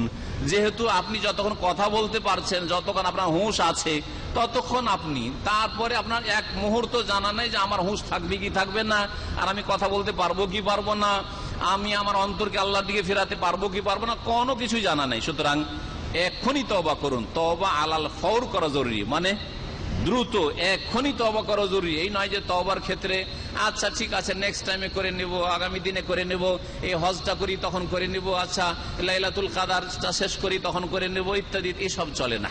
যেহেতু আপনি যতক্ষণ কথা বলতে পারছেন, যতক্ষণ আপনার হুঁশ আছে, ততক্ষণ আপনি, তারপরে আপনার এক মুহূর্ত জানা নেই যে আমার হুঁশ থাকবে কি থাকবে না, আর আমি কথা বলতে পারবো কি পারবো না, আমি আমার অন্তরকে আল্লাহর দিকে ফেরাতে পারবো কি পারবো না, কোনো কিছুই জানা নেই। সুতরাং এক্ষুনি তওবা করুন। তওবা আলাল ফওর করা জরুরি, মানে দ্রুত এক্ষুনি তওবা করা জরুরি। এই নয় যে তওবার ক্ষেত্রে আচ্ছা ঠিক আছে নেক্সট টাইমে করে নেব, আগামী দিনে করে নেব, এই হজটা করি তখন করে নেব, আচ্ছা লাইলাতুল কাদারটা শেষ করি তখন করে নেব, ইত্যাদি। এসব চলে না,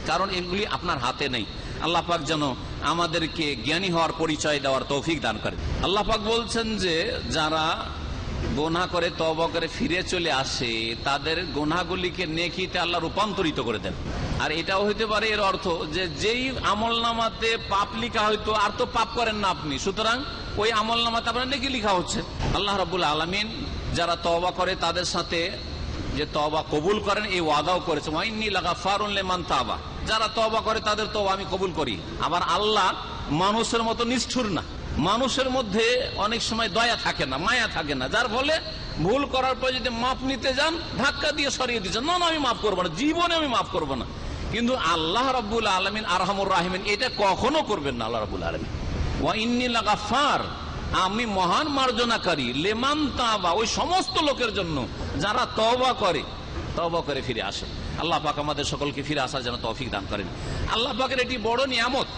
কারণ এগুলি আপনার হাতে নেই। আল্লাহ পাক যেন আমাদেরকে জ্ঞানী হওয়ার পরিচয় দেওয়ার তৌফিক দান করে। আল্লাহ পাক বলছেন যে যারা গুনাহ করে তওবা করে ফিরে চলে আসে, তাদের গুনাহগুলিকে নেকিতে আল্লাহ রূপান্তরিত করে দেন। আর এটাও হইতে পারে এর অর্থ যে যেই আমলনামাতে পাপ লিখা হইতো, আর তো পাপ করেন না আপনি, সুতরাং ওই আমলনামাতে আপনার নেকি লিখা হচ্ছে। আল্লাহ রাব্বুল আলামিন যারা তওবা করে তাদের সাথে যে তওবা কবুল করেন এই ওয়াদাও করেছে, ওয়াইন্নী লাগাফারুন লিমান তাবা, যারা তওবা করে তাদের তওবা আমি কবুল করি। আবার আল্লাহ মানুষের মতো নিষ্ঠুর না, মানুষের মধ্যে অনেক সময় দয়া থাকে না, মায়া থাকে না, যার ফলে ভুল করার পর যদি মাপ নিতে যান ধাক্কা দিয়ে সরিয়ে দিচ্ছেন, না আমি মাফ করবো না, জীবনে আমি মাফ করবো না। কিন্তু আল্লাহ রাব্বুল আলামিন আরহামুর রাহিমিন এটা কখনো করবেন না। আল্লাহ রাব্বুল আলামিন ওয়াইন্নী লাগাফার, আমি মহান মার্জনাকারী, লিমান তাবা, ওই সমস্ত লোকের জন্য যারা তওবা করে ফিরে আসে। আল্লাহ পাক আমাদের সকলকে ফিরে আসার জন্য তৌফিক দান করেন। আল্লাহ পাকের এটি বড় নিয়ামত,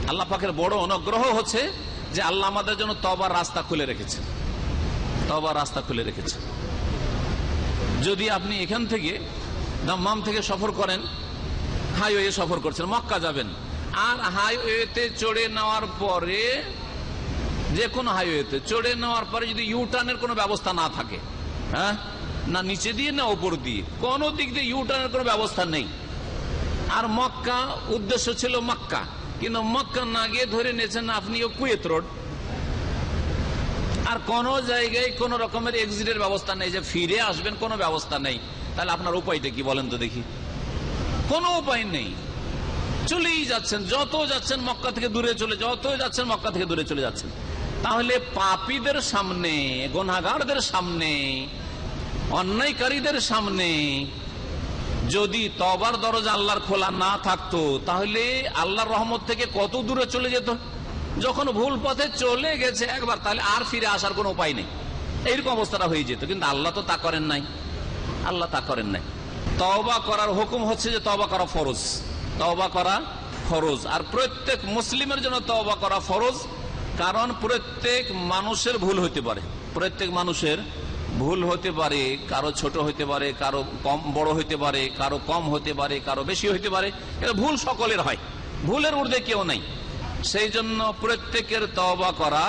আল্লাহ পাকের বড় অনুগ্রহ হচ্ছে যে আল্লাহ আমাদের জন্য তওবার রাস্তা খুলে রেখেছে, তওবার রাস্তা খুলে রেখেছে। যদি আপনি এখান থেকে দাম্মাম থেকে সফর করেন, হাইওয়ে সফর করছেন, মক্কা যাবেন, আর হাইওয়েতে চড়ে নেওয়ার পরে, যে কোনো হাইওয়েতে চড়ে নেওয়ার পরে যদি ইউটার্নের কোনো ব্যবস্থা না থাকে, হ্যাঁ, না নিচে দিয়ে না উপর দিয়ে, কোন দিক দিয়ে ইউটার্নের কোনো ব্যবস্থা নেই, আর মক্কা উদ্দেশ্য ছিল মক্কা, কিন্তু মক্কা না গিয়ে ধরে নিয়েছেন আপনি কুয়েত রোড, আর কোন জায়গায় কোন রকমের এক্সিটের ব্যবস্থা নেই যে ফিরে আসবেন, কোনো ব্যবস্থা নেই, তাহলে আপনার উপায়টা কি বলেন তো দেখি? কোনো উপায় নেই, চলেই যাচ্ছেন, যত যাচ্ছেন মক্কা থেকে দূরে চলে, যত যাচ্ছেন মক্কা থেকে দূরে চলে যাচ্ছেন। তাহলে পাপীদের সামনে, গুনাহগারদের সামনে, অন্যায়কারীদের সামনে যদি তওবার দরজা আল্লাহর খোলা না থাকতো, তাহলে আল্লাহর রহমত থেকে কত দূরে চলে যেত। যখন ভুল পথে চলে গেছে একবার, তাহলে আর ফিরে আসার কোনো উপায় নেই, এইরকম অবস্থাটা হয়ে যেত। কিন্তু আল্লাহ তো তা করেন নাই, আল্লাহ তা করেন নাই। তওবা করার হুকুম হচ্ছে যে তওবা করা ফরজ, তওবা করা ফরজ, আর প্রত্যেক মুসলিমের জন্য তওবা করা ফরজ। কারণ প্রত্যেক মানুষের ভুল হতে পারে, প্রত্যেক মানুষের ভুল হতে পারে, কারো ছোট হতে পারে, কারো কম বড় হতে পারে, কারো কম হতে পারে, কারো বেশি হতে পারে, এটা ভুল সকলের হয়, ভুলের ঊর্ধ্বে কেউ নাই। সেই জন্য প্রত্যেকের তওবা করা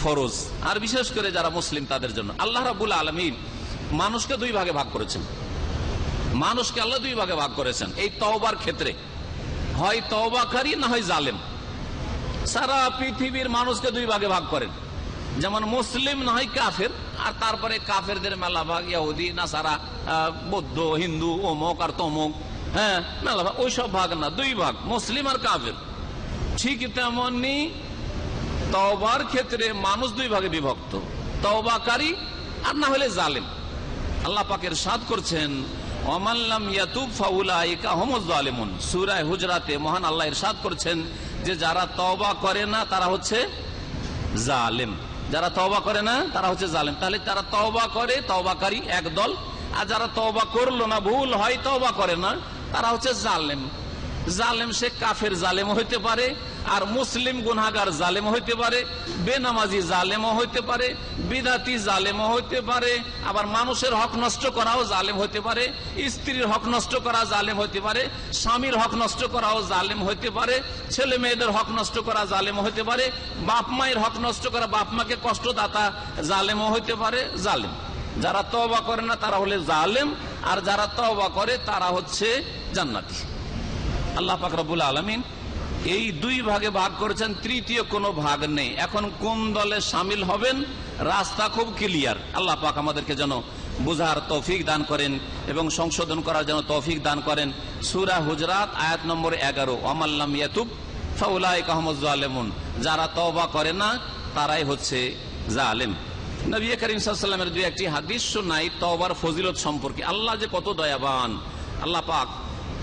ফরজ, আর বিশেষ করে যারা মুসলিম তাদের জন্য। আল্লাহ রাব্বুল আলামিন মানুষকে দুই ভাগে ভাগ করেছেন, মানুষকে আল্লাহ দুই ভাগে ভাগ করেছেন এই তওবার ক্ষেত্রে। হয় তওবাকারী না হয় জালেম। সারা পৃথিবীর মানুষকে দুই ভাগে ভাগ করেন, যেমন মুসলিম না হয় কাফের, আর তারপরে কাফেরদের মেলা ভাগ, ইহুদি নাসারা, বৌদ্ধ, হিন্দু, অমুক আর তমুক, হ্যাঁ মেলা ভাগ। ওইসব ভাগ না, দুই ভাগ, মুসলিম আর কাফের। ঠিক তেমনি তওবার ক্ষেত্রে মানুষ দুই ভাগে বিভক্ত, তওবাকারী আর না হলে জালেম। আল্লাহ পাক ইরশাদ করছেন ওমান লাম ইয়াতুব ফাউলাইকা হুমুজ জালিমুন। সূরা হুজরাতে মহান আল্লাহ ইরশাদ করছেন যে যারা তওবা করে না তারা হচ্ছে জালেম, যারা তওবা করে না তারা হচ্ছে জালেম। তাহলে যারা তওবা করে তওবাকারী একদল, আর যারা তওবা করলো না, ভুল হয় তওবা করে না, তারা হচ্ছে জালেম। জালেম সে কাফের জালেম হইতে পারে, আর মুসলিম গুনাহগার জালেম হইতে পারে, বেনামাজি জালেমও হইতে পারে, বিদাতি জালেমও হইতে পারে, আবার মানুষের হক নষ্ট করাও জালেম হইতে পারে, স্ত্রীর হক নষ্ট করা জালেম হইতে পারে, স্বামীর হক নষ্ট করাও জালেম হইতে পারে, ছেলে মেয়েদের হক নষ্ট করা জালেম হইতে পারে, বাপ মায়ের হক নষ্ট করা, বাপ মাকে কষ্টদাতা জালেমও হইতে পারে। জালেম যারা তওবা করে না তারা হলে জালেম, আর যারা তওবা করে তারা হচ্ছে জান্নাতি। আল্লাহ পাক রব্বুল আলামিন এই দুই ভাগে ভাগ করেছেন, তৃতীয় কোনো ভাগ নেই। এখন কোন দলে শামিল হবেন রাস্তা খুব ক্লিয়ার। আল্লাহ পাক আমাদেরকে যেন বুঝার তৌফিক দান করেন এবং সংশোধন করার জন্য তৌফিক দান করেন। সূরা হুজরাত আয়াত নম্বর 11, ওয়ামান লাম ইয়াতুব ফাউলাইকা হুমুজ জালিমুন। যারা তওবা করে না তারাই হচ্ছে জালেম। নবী করিম সাল্লাল্লাহু আলাইহি ওয়াসাল্লামের দুই একটি হাদিস শোনাই তওবার ফজিলত সম্পর্কে। আল্লাহ যে কত দয়াবান। আল্লাহ পাক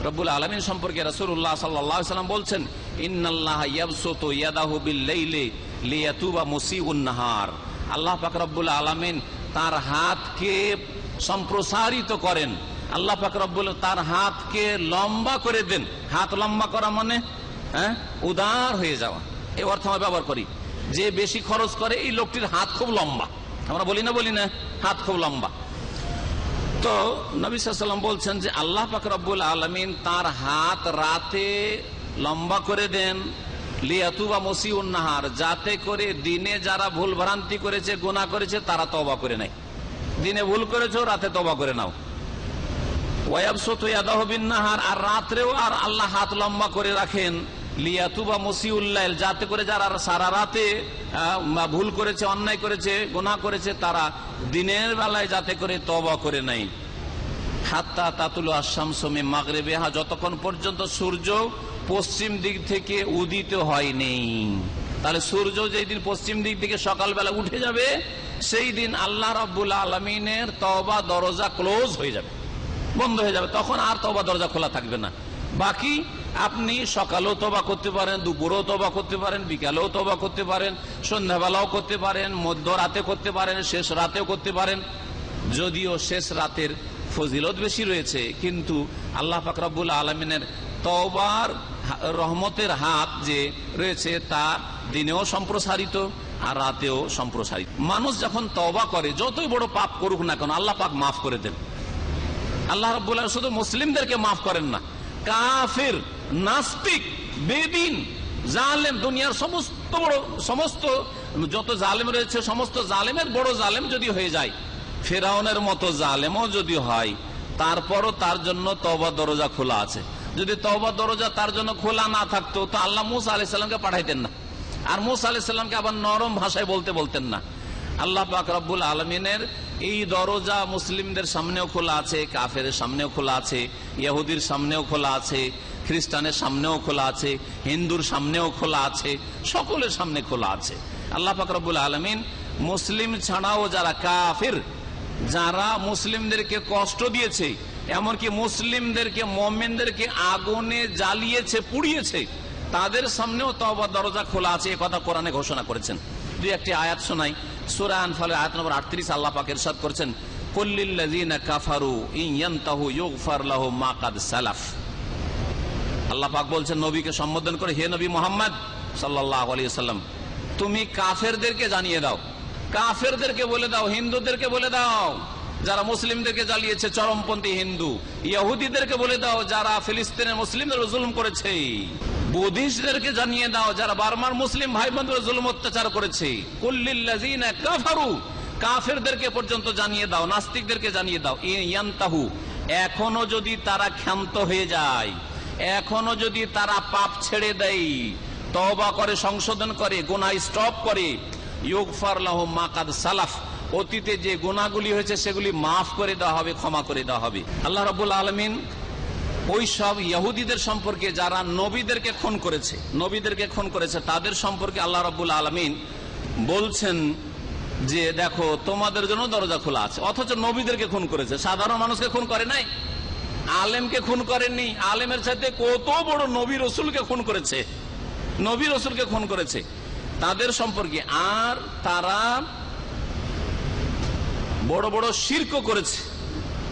রব্বুল আলামিন সম্পর্কে রাসূলুল্লাহ সাল্লাল্লাহু আলাইহি ওয়াসাল্লাম বলছেন ইন্নাল্লাহা ইয়াবসুতু ইয়াদাহু বিল-লাইলি লিয়াতুবা মুসিউন নাহার। আল্লাহ পাক রব্বুল আলামিন তার হাতকে সম্প্রসারিত করেন। আল্লাহ পাক রব্বুল তার হাতকে লম্বা করে দেন। হাত লম্বা করা মানে উদার হয়ে যাওয়া, এই অর্থ আমরা ব্যবহার করি। যে বেশি খরচ করে এই লোকটির হাত খুব লম্বা, আমরা বলি না হাত খুব লম্বা। তো নবী সাল্লাল্লাহু আলাইহি ওয়াসাল্লাম বলছেন যে আল্লাহ পাক রব্বুল আলামিন তার হাত রাতে লম্বা করে দেন লিয়াতুবা মুসিউন নাহার, যাতে করে দিনে যারা ভুল ভ্রান্তি করেছে, গুনাহ করেছে, তারা তওবা করে নেয়। দিনে ভুল করেছো, রাতে তওবা করে নাও। ওয়ায়াবসুতু ইয়াদাহু বিন নাহার, আর রাত্রেও আর আল্লাহ হাত লম্বা করে রাখেন লিয়াতুবা মুসিউল লাইল, যাতে করে যারা সারা রাতে ভুল করেছে, অন্যায় করেছে, গুনাহ করেছে, তারা দিনের বেলায় যাতে করে তওবা করে নাই। হাত্তা তাতুলু আশ-শামসু মিন মাগরিবিহা, যতক্ষণ পর্যন্ত সূর্য পশ্চিম দিক থেকে উদিত হয়নি। তাহলে সূর্য যেই দিন পশ্চিম দিক থেকে সকালবেলা উঠে যাবে, সেই দিন আল্লাহ রাব্বুল আলামিনের তওবা দরজা ক্লোজ হয়ে যাবে, বন্ধ হয়ে যাবে। তখন আর তওবা দরজা খোলা থাকবে না। বাকি আপনি সকালেও তওবা করতে পারেন, দুপুরেও তওবা করতে পারেন, বিকালেও তওবা করতে পারেন, সন্ধ্যাবেলাও করতে পারেন, মধ্যরাতে করতে পারেন, শেষ রাতেও করতে পারেন। যদিও শেষ রাতের ফজিলত বেশি রয়েছে, কিন্তু আল্লাহ পাক রব্বুল আলামিনের তওবার রহমতের হাত যে রয়েছে তা দিনেও সম্প্রসারিত আর রাতেও সম্প্রসারিত। মানুষ যখন তওবা করে, যতই বড় পাপ করুক না কেন, আল্লাহ পাক মাফ করে দেন। আল্লাহ রাব্বুল আলামিন শুধু মুসলিমদেরকে মাফ করেন না, কাফির, নাস্তিক, বেদিন, জালেম, দুনিয়ার সমস্ত যত জালেম রয়েছে, সমস্ত জালেমের বড় জালেম যদি হয়ে যায়, ফেরাউনের মতো জালেমও যদি হয়, তারপরও তার জন্য তওবা দরজা খোলা আছে। যদি তওবা দরজা তার জন্য খোলা না থাকতো তো আল্লাহ মুসা আলাইহিস সালামকে পাঠাইতেন না, আর মুসা আলাইহিস সালামকে আবার নরম ভাষায় বলতেন না। আল্লাহ পাক রব্বুল আলামিনের এই দরজা মুসলিমদের সামনেও খোলা আছে, কাফেরের সামনেও খোলা আছে, ইহুদির সামনেও খোলা আছে, খ্রিস্টানের সামনেও খোলা আছে, হিন্দুর সামনেও খোলা আছে, সকলের সামনে খোলা আছে। আল্লাহ পাক রব্বুল আলামিন মুসলিম ছাড়াও যারা কাফির, যারা মুসলিমদেরকে কষ্ট দিয়েছে, এমনকি মুসলিমদেরকে, মুমিনদেরকে আগুনে জ্বালিয়েছে, পুড়িয়েছে, তাদের সামনেও তওবার দরজা খোলা আছে, এই কথা কোরআনে ঘোষণা করেছেন। দুই একটি আয়াত শোনাই। সূরা আনফালের আয়াত নম্বর 38 আল্লাহ পাক ইরশাদ করেছেন কুল্লিল লাযিনা কাফারু ইন ইয়ানতাহু ইউগফার লাহুম মা কাদ সালাফ। আল্লাহ পাক বলছেন নবীকে সম্বোধন করে, হে নবী মুহাম্মদ সাল্লাল্লাহু আলাইহি ওয়াসাল্লাম, তুমি কাফেরদেরকে জানিয়ে দাও, কাফেরদেরকে বলে দাও, হিন্দুদেরকে বলে দাও যারা মুসলিমদেরকে জ্বালিয়েছে, চরমপন্থী হিন্দু, ইহুদিদেরকে বলে দাও যারা ফিলিস্তিনের মুসলিমদের জুলুম করেছে, বুদ্ধিস্টদেরকে জানিয়ে দাও যারা বার্মার মুসলিম ভাই বোনদের জুলুম অত্যাচার করেছে। কুল্লিল লাযিনা কাফারু, কাফেরদেরকে পর্যন্ত জানিয়ে দাও, নাস্তিকদেরকে জানিয়ে দাও, ইয়ান্তাহু, এখনো যদি তারা ক্ষান্ত হয়ে যায়, এখনো যদি তারা পাপ ছেড়ে দেয়, তওবা করে, সংশোধন করে, গুনাহ স্টপ করে, ইউগফার লাহুম মা কাদ সালাফ, অতীতে যে গুনাহগুলি হয়েছে সেগুলি মাফ করে দেওয়া হবে, ক্ষমা করে দেওয়া হবে। আল্লাহ রাব্বুল আলামিন ওই সব ইহুদিদের সম্পর্কে যারা নবীদেরকে খুন করেছে তাদের সম্পর্কে আল্লাহ রাব্বুল আলামিন বলছেন যে দেখো তোমাদের জন্য দরজা খোলা আছে। অথচ নবীদেরকে খুন করেছে, সাধারণ মানুষকে খুন করে নাই, আলেমকে খুন করেননি। আলেমের সাথে কত বড় নবী রসুলকে খুন করেছে তাদের সম্পর্কে। আর তারা বড় বড় শিরক করেছে।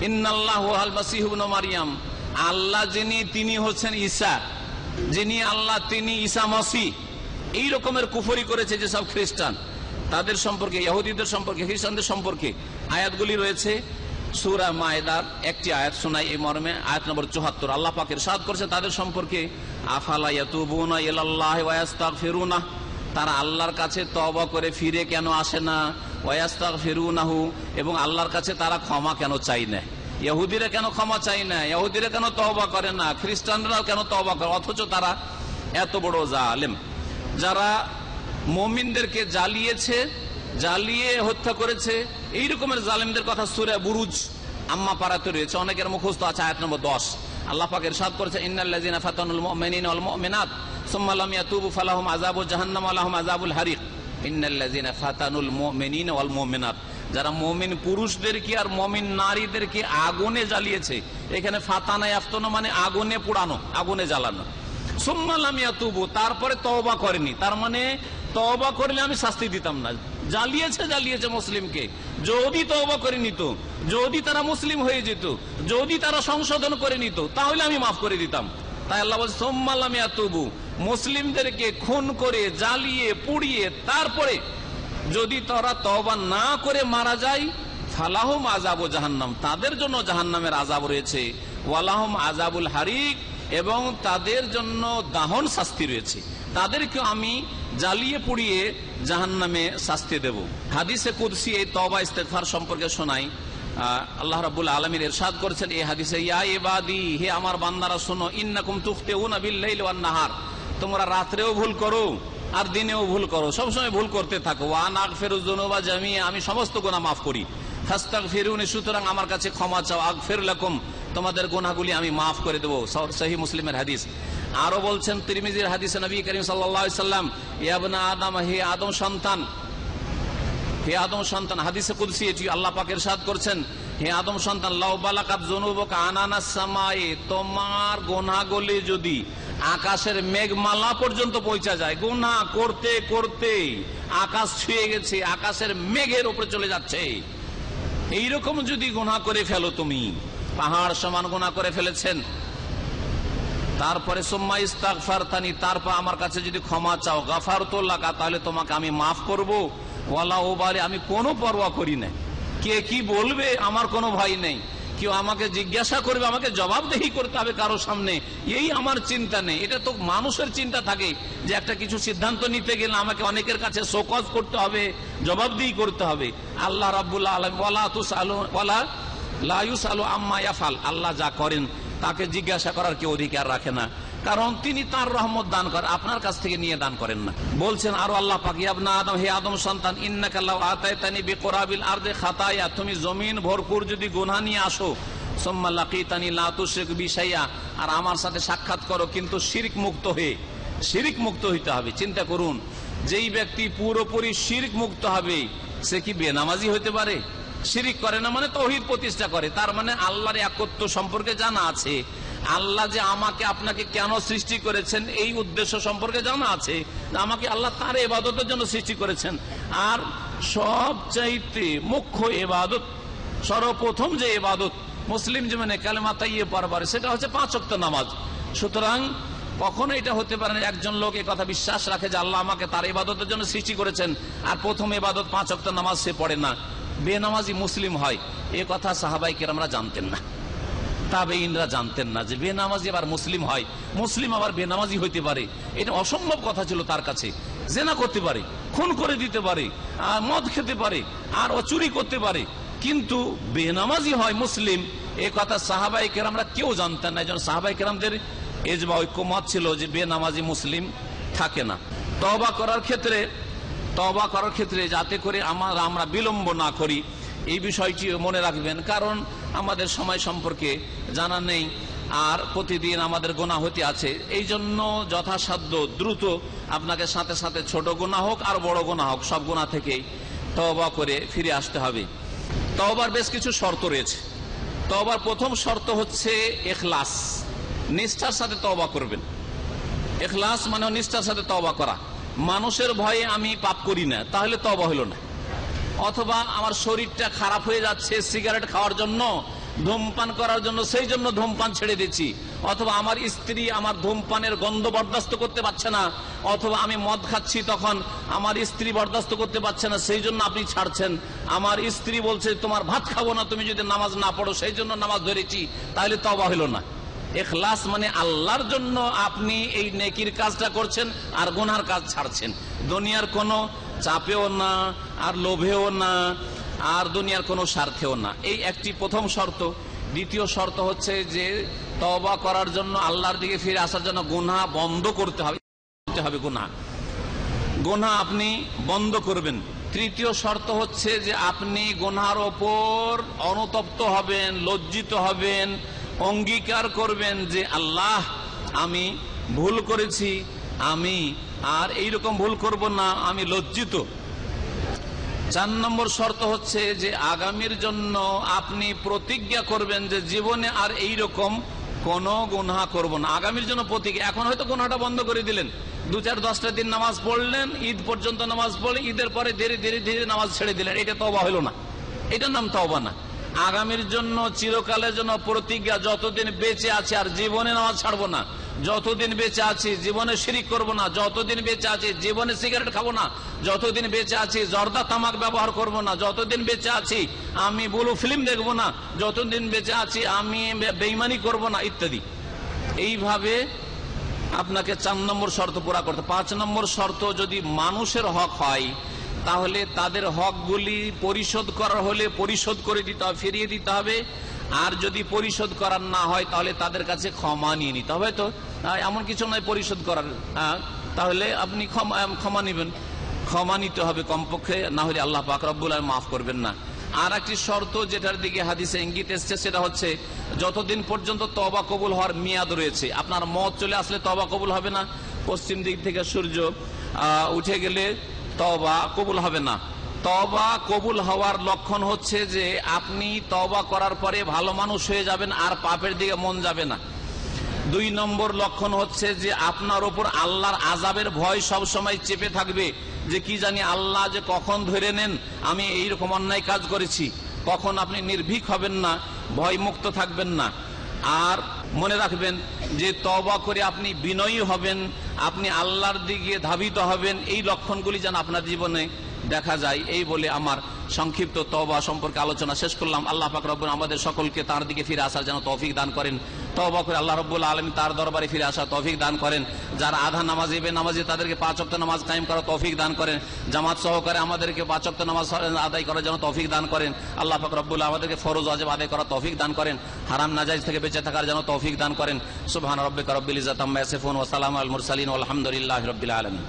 ইন্নাল্লাহু আল মাসিহ ইবনে মারইয়াম, আল্লাহ যিনি তিনি হচ্ছেন ঈসা, যিনি আল্লাহ তিনি ঈসা মসিহ, এই রকমের কুফরি করেছে যে সব খ্রিস্টান। তাদের সম্পর্কে, ইহুদিদের সম্পর্কে, খ্রিস্টানদের সম্পর্কে আয়াতগুলি রয়েছে। সূরা মায়েদার একটি আয়াত শোনাই এই মর্মে, আয়াত নম্বর 74। আল্লাহ পাক ইরশাদ করেছে তাদের সম্পর্কে, আফালা ইয়াতুবুনা ইলাল্লাহি ওয়া ইস্তাগফিরুনা, তারা আল্লাহর কাছে তওবা করে ফিরে কেন আসে না, ওয়া ইস্তাগফিরুনাহু, এবং আল্লাহর কাছে তারা ক্ষমা কেন চাই না। ইহুদিরা কেন ক্ষমা চাই না, ইহুদিরা কেন তওবা করে না, খ্রিস্টানরাও কেন তওবা করে, অথচ তারা এত বড় জালেম। যারা মুমিনদেরকে জ্বালিয়ে হত্যা করেছে, এই রকমের জালেমদের কথা সূরা বুরুজ আম্মা পারাতে রয়েছে, অনেকের মুখস্থ আছে, আয়াত নম্বর 10। আল্লাহ পাক ইরশাদ করেছে, ইন্নাল্লাযিনা ফাতানুল মুমিনিনা ওয়াল মুমিনাত সুম্মা লাম ইয়াতুবু ফালাহুম আযাবু জাহান্নাম ওয়া লাহুম আযাবুল হারিক। ইন্নাল্লাযিনা ফাতানুল মুমিনিনা ওয়াল মুমিনাত, যারা মুমিন পুরুষদেরকে আর মুমিন নারীদেরকে আগুনে জ্বালিয়েছে। এখানে ফাতানা ইয়াফতানু মানে আগুনে পোড়ানো, আগুনে জ্বালানো। সুম্মা লাম ইয়াতুবু, তারপরে তওবা করেনি, তার মানে তওবা করলে আমি শাস্তি দিতাম না। জ্বালিয়েছে মুসলিমকে, যদি তওবা করে নিত, যদি তারা মুসলিম হয়ে যেত, যদি তারা সংশোধন করে নিত, তাহলে আমি মাফ করে দিতাম। তাই আল্লাহ বলছে সুম্মা লাম ইয়াতুবু, মুসলিমদেরকে খুন করে, জ্বালিয়ে, পুড়িয়ে, তারপরে যদি তারা তওবা না করে মারা যায়, ফালাহুম আযাবু জাহান্নাম, তাদের জন্য জাহান্নামের আযাব রয়েছে, ওয়ালাহুম আযাবুল হারিক, এবং তাদের জন্য দাহন শাস্তি রয়েছে। তাদেরকে আমি জ্বালিয়ে পুড়িয়ে জাহান্নামে শাস্তি দেব। হাদিসে কুদসি এই তওবা ইস্তেগফার সম্পর্কে শোনাই। আল্লাহ রাব্বুল আলামিন ইরশাদ করেছেন এই হাদিসে, ইয়া ইবাদি, হে আমার বান্দারা শোনো, ইন্নাকুম তুখতিউনা বিল-লাইলি ওয়ান-নাহার, তোমরা রাত্রেও ভুল করো আর দিনেও ভুল করো, সবসময় ভুল করতে থাকো। ওয়া আনা আগফিরুয যুনুবা জামিআ, আমি সমস্ত গুনাহ মাফ করি। ফাস্তাগফিরুনি, সুতরাং আমার কাছে ক্ষমা চাও। আগফির লাকুম, তোমাদের গুনাহগুলি আমি মাফ করে দেব। সহিহ মুসলিমের হাদিস। আরো বলছেন তিরমিজির হাদিসে নবী করিম সাল্লাল্লাহু আলাইহি সাল্লাম, ইয়া ইবনা আদম, হে আদম সন্তান, হে আদম সন্তান, হাদিসে কুদসি এটি আল্লাহ পাক ইরশাদ করছেন, হে আদম সন্তান, লাউ বালাকাত যুনুবুকা আনানাস সামায়ে, তোমার গুনাহগুলি যদি আকাশের মেঘমালা পর্যন্ত পৌঁছা যায়, গুনাহ করতে করতে আকাশ ছুঁয়ে গেছে, আকাশের মেঘের উপরে চলে যাচ্ছে, এইরকম যদি গুনাহ করে ফেলো, তুমি পাহাড় সমান গুনাহ করে ফেলেছেন, তারপরে সুম্মা ইস্তাগফারতানি, তারপর আমার কাছে যদি ক্ষমা চাও, গাফারতু লাকা, তাহলে তোমাকে আমি মাফ করব। ওয়ালা উবালি, আমি কোনো পরোয়া করি না, কে কি বলবে আমার কোনো ভয় নেই। কেউ আমাকে জিজ্ঞাসা করবে, আমাকে জবাবদেহি করতে হবে কারো সামনে, এই আমার চিন্তা নেই। এটা তো মানুষের চিন্তা থাকে যে একটা কিছু সিদ্ধান্ত নিতে গেলে আমাকে অনেকের কাছে শোকজ করতে হবে, জবাবদিহি করতে হবে। আল্লাহ রাব্বুল আলামিন ওয়ালা লা ইউসালু আম্মা ইয়াফাল, আল্লাহ যা করেন তাকে জিজ্ঞাসা করার কেউ অধিকার রাখে না, কারণ তিনি তার রহমত দান করেন, আপনার কাছ থেকে নিয়ে দান করেন না। বলছেন আরো আল্লাহ পাক, ইয়া ইবনা আদম, হে আদম সন্তান, ইন্নাকা লাউ আতাইতানি বিকুরাবিল আরদি খাতায়া, তুমি জমিন ভরপুর যদি গুনাহ নিয়ে আসো, সুম্মা লাকিতানি লা তুশরিক বি শাইআ, আর আমার সাথে সাক্ষাৎ করো কিন্তু শিরক মুক্ত হইতে হবে। চিন্তা করুন, যেই ব্যক্তি পুরোপুরি শিরক মুক্ত হবে সে কি বেনামাজি হতে পারে? শিরিক করে না মানে তাওহীদ প্রতিষ্ঠা করে, তার মানে আল্লাহর একত্ব সম্পর্কে জানা আছে, আল্লাহ যে আমাকে আপনাকে কেন সৃষ্টি করেছেন এই উদ্দেশ্য সম্পর্কে জানা আছে, আমাকে আল্লাহ তার ইবাদতের জন্য সৃষ্টি করেছেন। আর সবচাইতে মুখ্য ইবাদত, সর্বপ্রথম যে ইবাদত মুসলিম জীবনে কালেমা তাইয়্যিবা পড়বার, সেটা হচ্ছে 5 ওয়াক্ত নামাজ। সুতরাং কখনো এটা হতে পারে না একজন লোক এই কথা বিশ্বাস রাখে যে আল্লাহ আমাকে তার ইবাদতের জন্য সৃষ্টি করেছেন আর প্রথম ইবাদত 5 ওয়াক্ত নামাজ সে পড়ে না, বেনামাজি মুসলিম হয়। এ কথা সাহাবায়ে কেরামরা জানতেন না, তাবেঈনরা জানতেন না যে বেনামাজি আবার মুসলিম হয়, মুসলিম আবার বেনামাজি হইতে পারে। এটা অসম্ভব কথা ছিল তার কাছে। জেনা করতে পারে, খুন করে দিতে পারে, মদ খেতে পারে, আর চুরি করতে পারে, কিন্তু বেনামাজি হয় মুসলিম, এ কথা সাহাবায়ে কেরামরা কেউ জানতেন না। একজন সাহাবায়ে কেরামদের এজমা ঐক্যমত ছিল যে বেনামাজি মুসলিম থাকে না। তওবা করার ক্ষেত্রে যাতে করে আমরা বিলম্ব না করি এই বিষয়টি মনে রাখবেন, কারণ আমাদের সময় সম্পর্কে জানা নেই আর প্রতিদিন আমাদের গুনাহ হতে আছে। এই জন্য যথাসাধ্য দ্রুত আপনাকে সাথে সাথে ছোট গুনাহ হোক আর বড় গুনাহ হোক সব গুনাহ থেকেই তওবা করে ফিরে আসতে হবে। তওবার বেশ কিছু শর্ত রয়েছে। তওবার প্রথম শর্ত হচ্ছে ইখলাস, নিষ্ঠার সাথে তওবা করবেন। ইখলাস মানে নিষ্ঠার সাথে তওবা করা। মানুষের ভয়ে আমি পাপ করি না, তাহলে তওবা হলো না। অথবা আমার শরীরটা খারাপ হয়ে যাচ্ছে সিগারেট খাওয়ার জন্য, ধূমপান করার জন্য, সেই জন্য ধূমপান ছেড়ে দিচ্ছি। অথবা আমার স্ত্রী আমার ধূমপানের গন্ধ বরদাস্ত করতে পারছে না, অথবা আমি মদ খাচ্ছি তখন আমার স্ত্রী বরদাস্ত করতে পারছে না, সেই জন্য আপনি ছাড়ছেন। আমার স্ত্রী বলছে তোমার ভাত খাবো না তুমি যদি নামাজ না পড়ো, সেই জন্য নামাজ ধরেছি, তাহলে তওবা হলো না। ইখলাস মানে আল্লাহর জন্য আপনি এই নেকির কাজটা করছেন আর গুনার কাজ ছাড়ছেন, দুনিয়ার কোনো চাপেও না আর লোভেও না আর দুনিয়ার কোনো স্বার্থেও না। এই একটি প্রথম শর্ত। দ্বিতীয় শর্ত হচ্ছে যে তওবা করার জন্য, আল্লাহর দিকে ফিরে আসার জন্য গুনাহ বন্ধ করতে হবে। গুনাহ আপনি বন্ধ করবেন। তৃতীয় শর্ত হচ্ছে যে আপনি গুনাহর ওপর অনুতপ্ত হবেন, লজ্জিত হবেন, অঙ্গীকার করবেন যে আল্লাহ আমি ভুল করেছি, আমি আর এইরকম ভুল করব না, আমি লজ্জিত। 4 নম্বর শর্ত হচ্ছে যে আগামীর জন্য আপনি প্রতিজ্ঞা করবেন যে জীবনে আর এইরকম কোন গুনাহ করব না। আগামীর জন্য প্রতিজ্ঞা। এখন হয়তো গুনাহটা বন্ধ করে দিলেন, 2-4-10টা দিন নামাজ পড়লেন, ঈদ পর্যন্ত নামাজ পড়লেন, ঈদের পরে ধীরে ধীরে ধীরে নামাজ ছেড়ে দিলেন, এটা তওবা হলো না, এটার নাম তওবা না। আগামীর জন্য চিরকালের জন্য প্রতিজ্ঞা, যতদিন বেঁচে আছে আর জীবনে নামাজ ছাড়বো না, যতদিন বেঁচে আছি জীবনে শিরিক করব না, যতদিন বেঁচে আছি জীবনে সিগারেট খাবো না, যতদিন বেঁচে আছি জর্দা তামাক ব্যবহার করব না, যতদিন বেঁচে আছি আমি ব্লু ফিল্ম দেখবো না, যতদিন বেঁচে আছি আমি বেঈমানি করব না, ইত্যাদি। এইভাবে আপনাকে 4 নম্বর শর্ত পুরা করতে। 5 নম্বর শর্ত, যদি মানুষের হক হয় তাহলে তাদের হকগুলি পরিশোধ করার হলে পরিশোধ করে দিতে হবে, ফিরিয়ে দিতে হবে। আর যদি পরিশোধ করার না হয় তাহলে তাদের কাছে ক্ষমা নিয়ে নিতে হবে। তো এমন কিছু নয় পরিশোধ করার, তাহলে আপনি ক্ষমা নেবেন, ক্ষমা নিতে হবে কমপক্ষে, না হলে আল্লাহ পাক রব্বুল আলামিন মাফ করবেন না। আর একটি শর্ত যেটার দিকে হাদিসে ইঙ্গিত এসছে সেটা হচ্ছে যতদিন পর্যন্ত তওবা কবুল হওয়ার মেয়াদ রয়েছে। আপনার মত চলে আসলে তওবা কবুল হবে না, পশ্চিম দিক থেকে সূর্য উঠে গেলে তওবা কবুল হবে না। তওবা কবুল হওয়ার লক্ষণ হচ্ছে যে আপনি তওবা করার পরে ভালো মানুষ হয়ে যাবেন আর পাপের দিকে মন যাবে না। 2 নম্বর লক্ষণ হচ্ছে যে আপনার উপর আল্লাহর আযাবের ভয় সব সময় চেপে থাকবে, যে কি জানি আল্লাহ যে কখন ধরে নেন আমি এইরকম অন্যায় কাজ করেছি। কখন আপনি নির্ভীক হবেন না, ভয় মুক্ত থাকবেন না। আর মনে রাখবেন যে তওবা করে আপনি বিনয়ী হবেন, আপনি আল্লাহর দিকে ধাবিত হবেন। এই লক্ষণগুলি যেন আপনার জীবনে দেখা যায়। এই বলে আমার সংক্ষিপ্ত তওবা সম্পর্কে আলোচনা শেষ করলাম। আল্লাহ পাক রব্বুল আমাদের সকলকে তার দিকে ফিরে আসার যেন তৌফিক দান করেন। তওবা করে আল্লাহ রাব্বুল আলামিন তার দরবারে ফিরে আসার তৌফিক দান করেন। যারা আধা নামাজি বেনামাজি তাদেরকে 5 ওয়াক্ত নামাজ কায়েম করার তৌফিক দান করেন। জামাত সহকারে আমাদেরকে 5 ওয়াক্ত নামাজ আদায় করার জন্য তৌফিক দান করেন। আল্লাহ পাক রব্বুল আমাদেরকে ফরজ ওয়াজিব আদায় করার তৌফিক দান করেন। হারাম নাজায়েজ থেকে বেঁচে থাকার জন্য তৌফিক দান করেন। সুবহান রাব্বিকা রাব্বিল ইজ্জাতি আম্মা ইয়াসিফুন ওয়া সালামুন আলাল মুরসালিন ওয়া আলহামদুলিল্লাহি রাব্বিল আলামিন।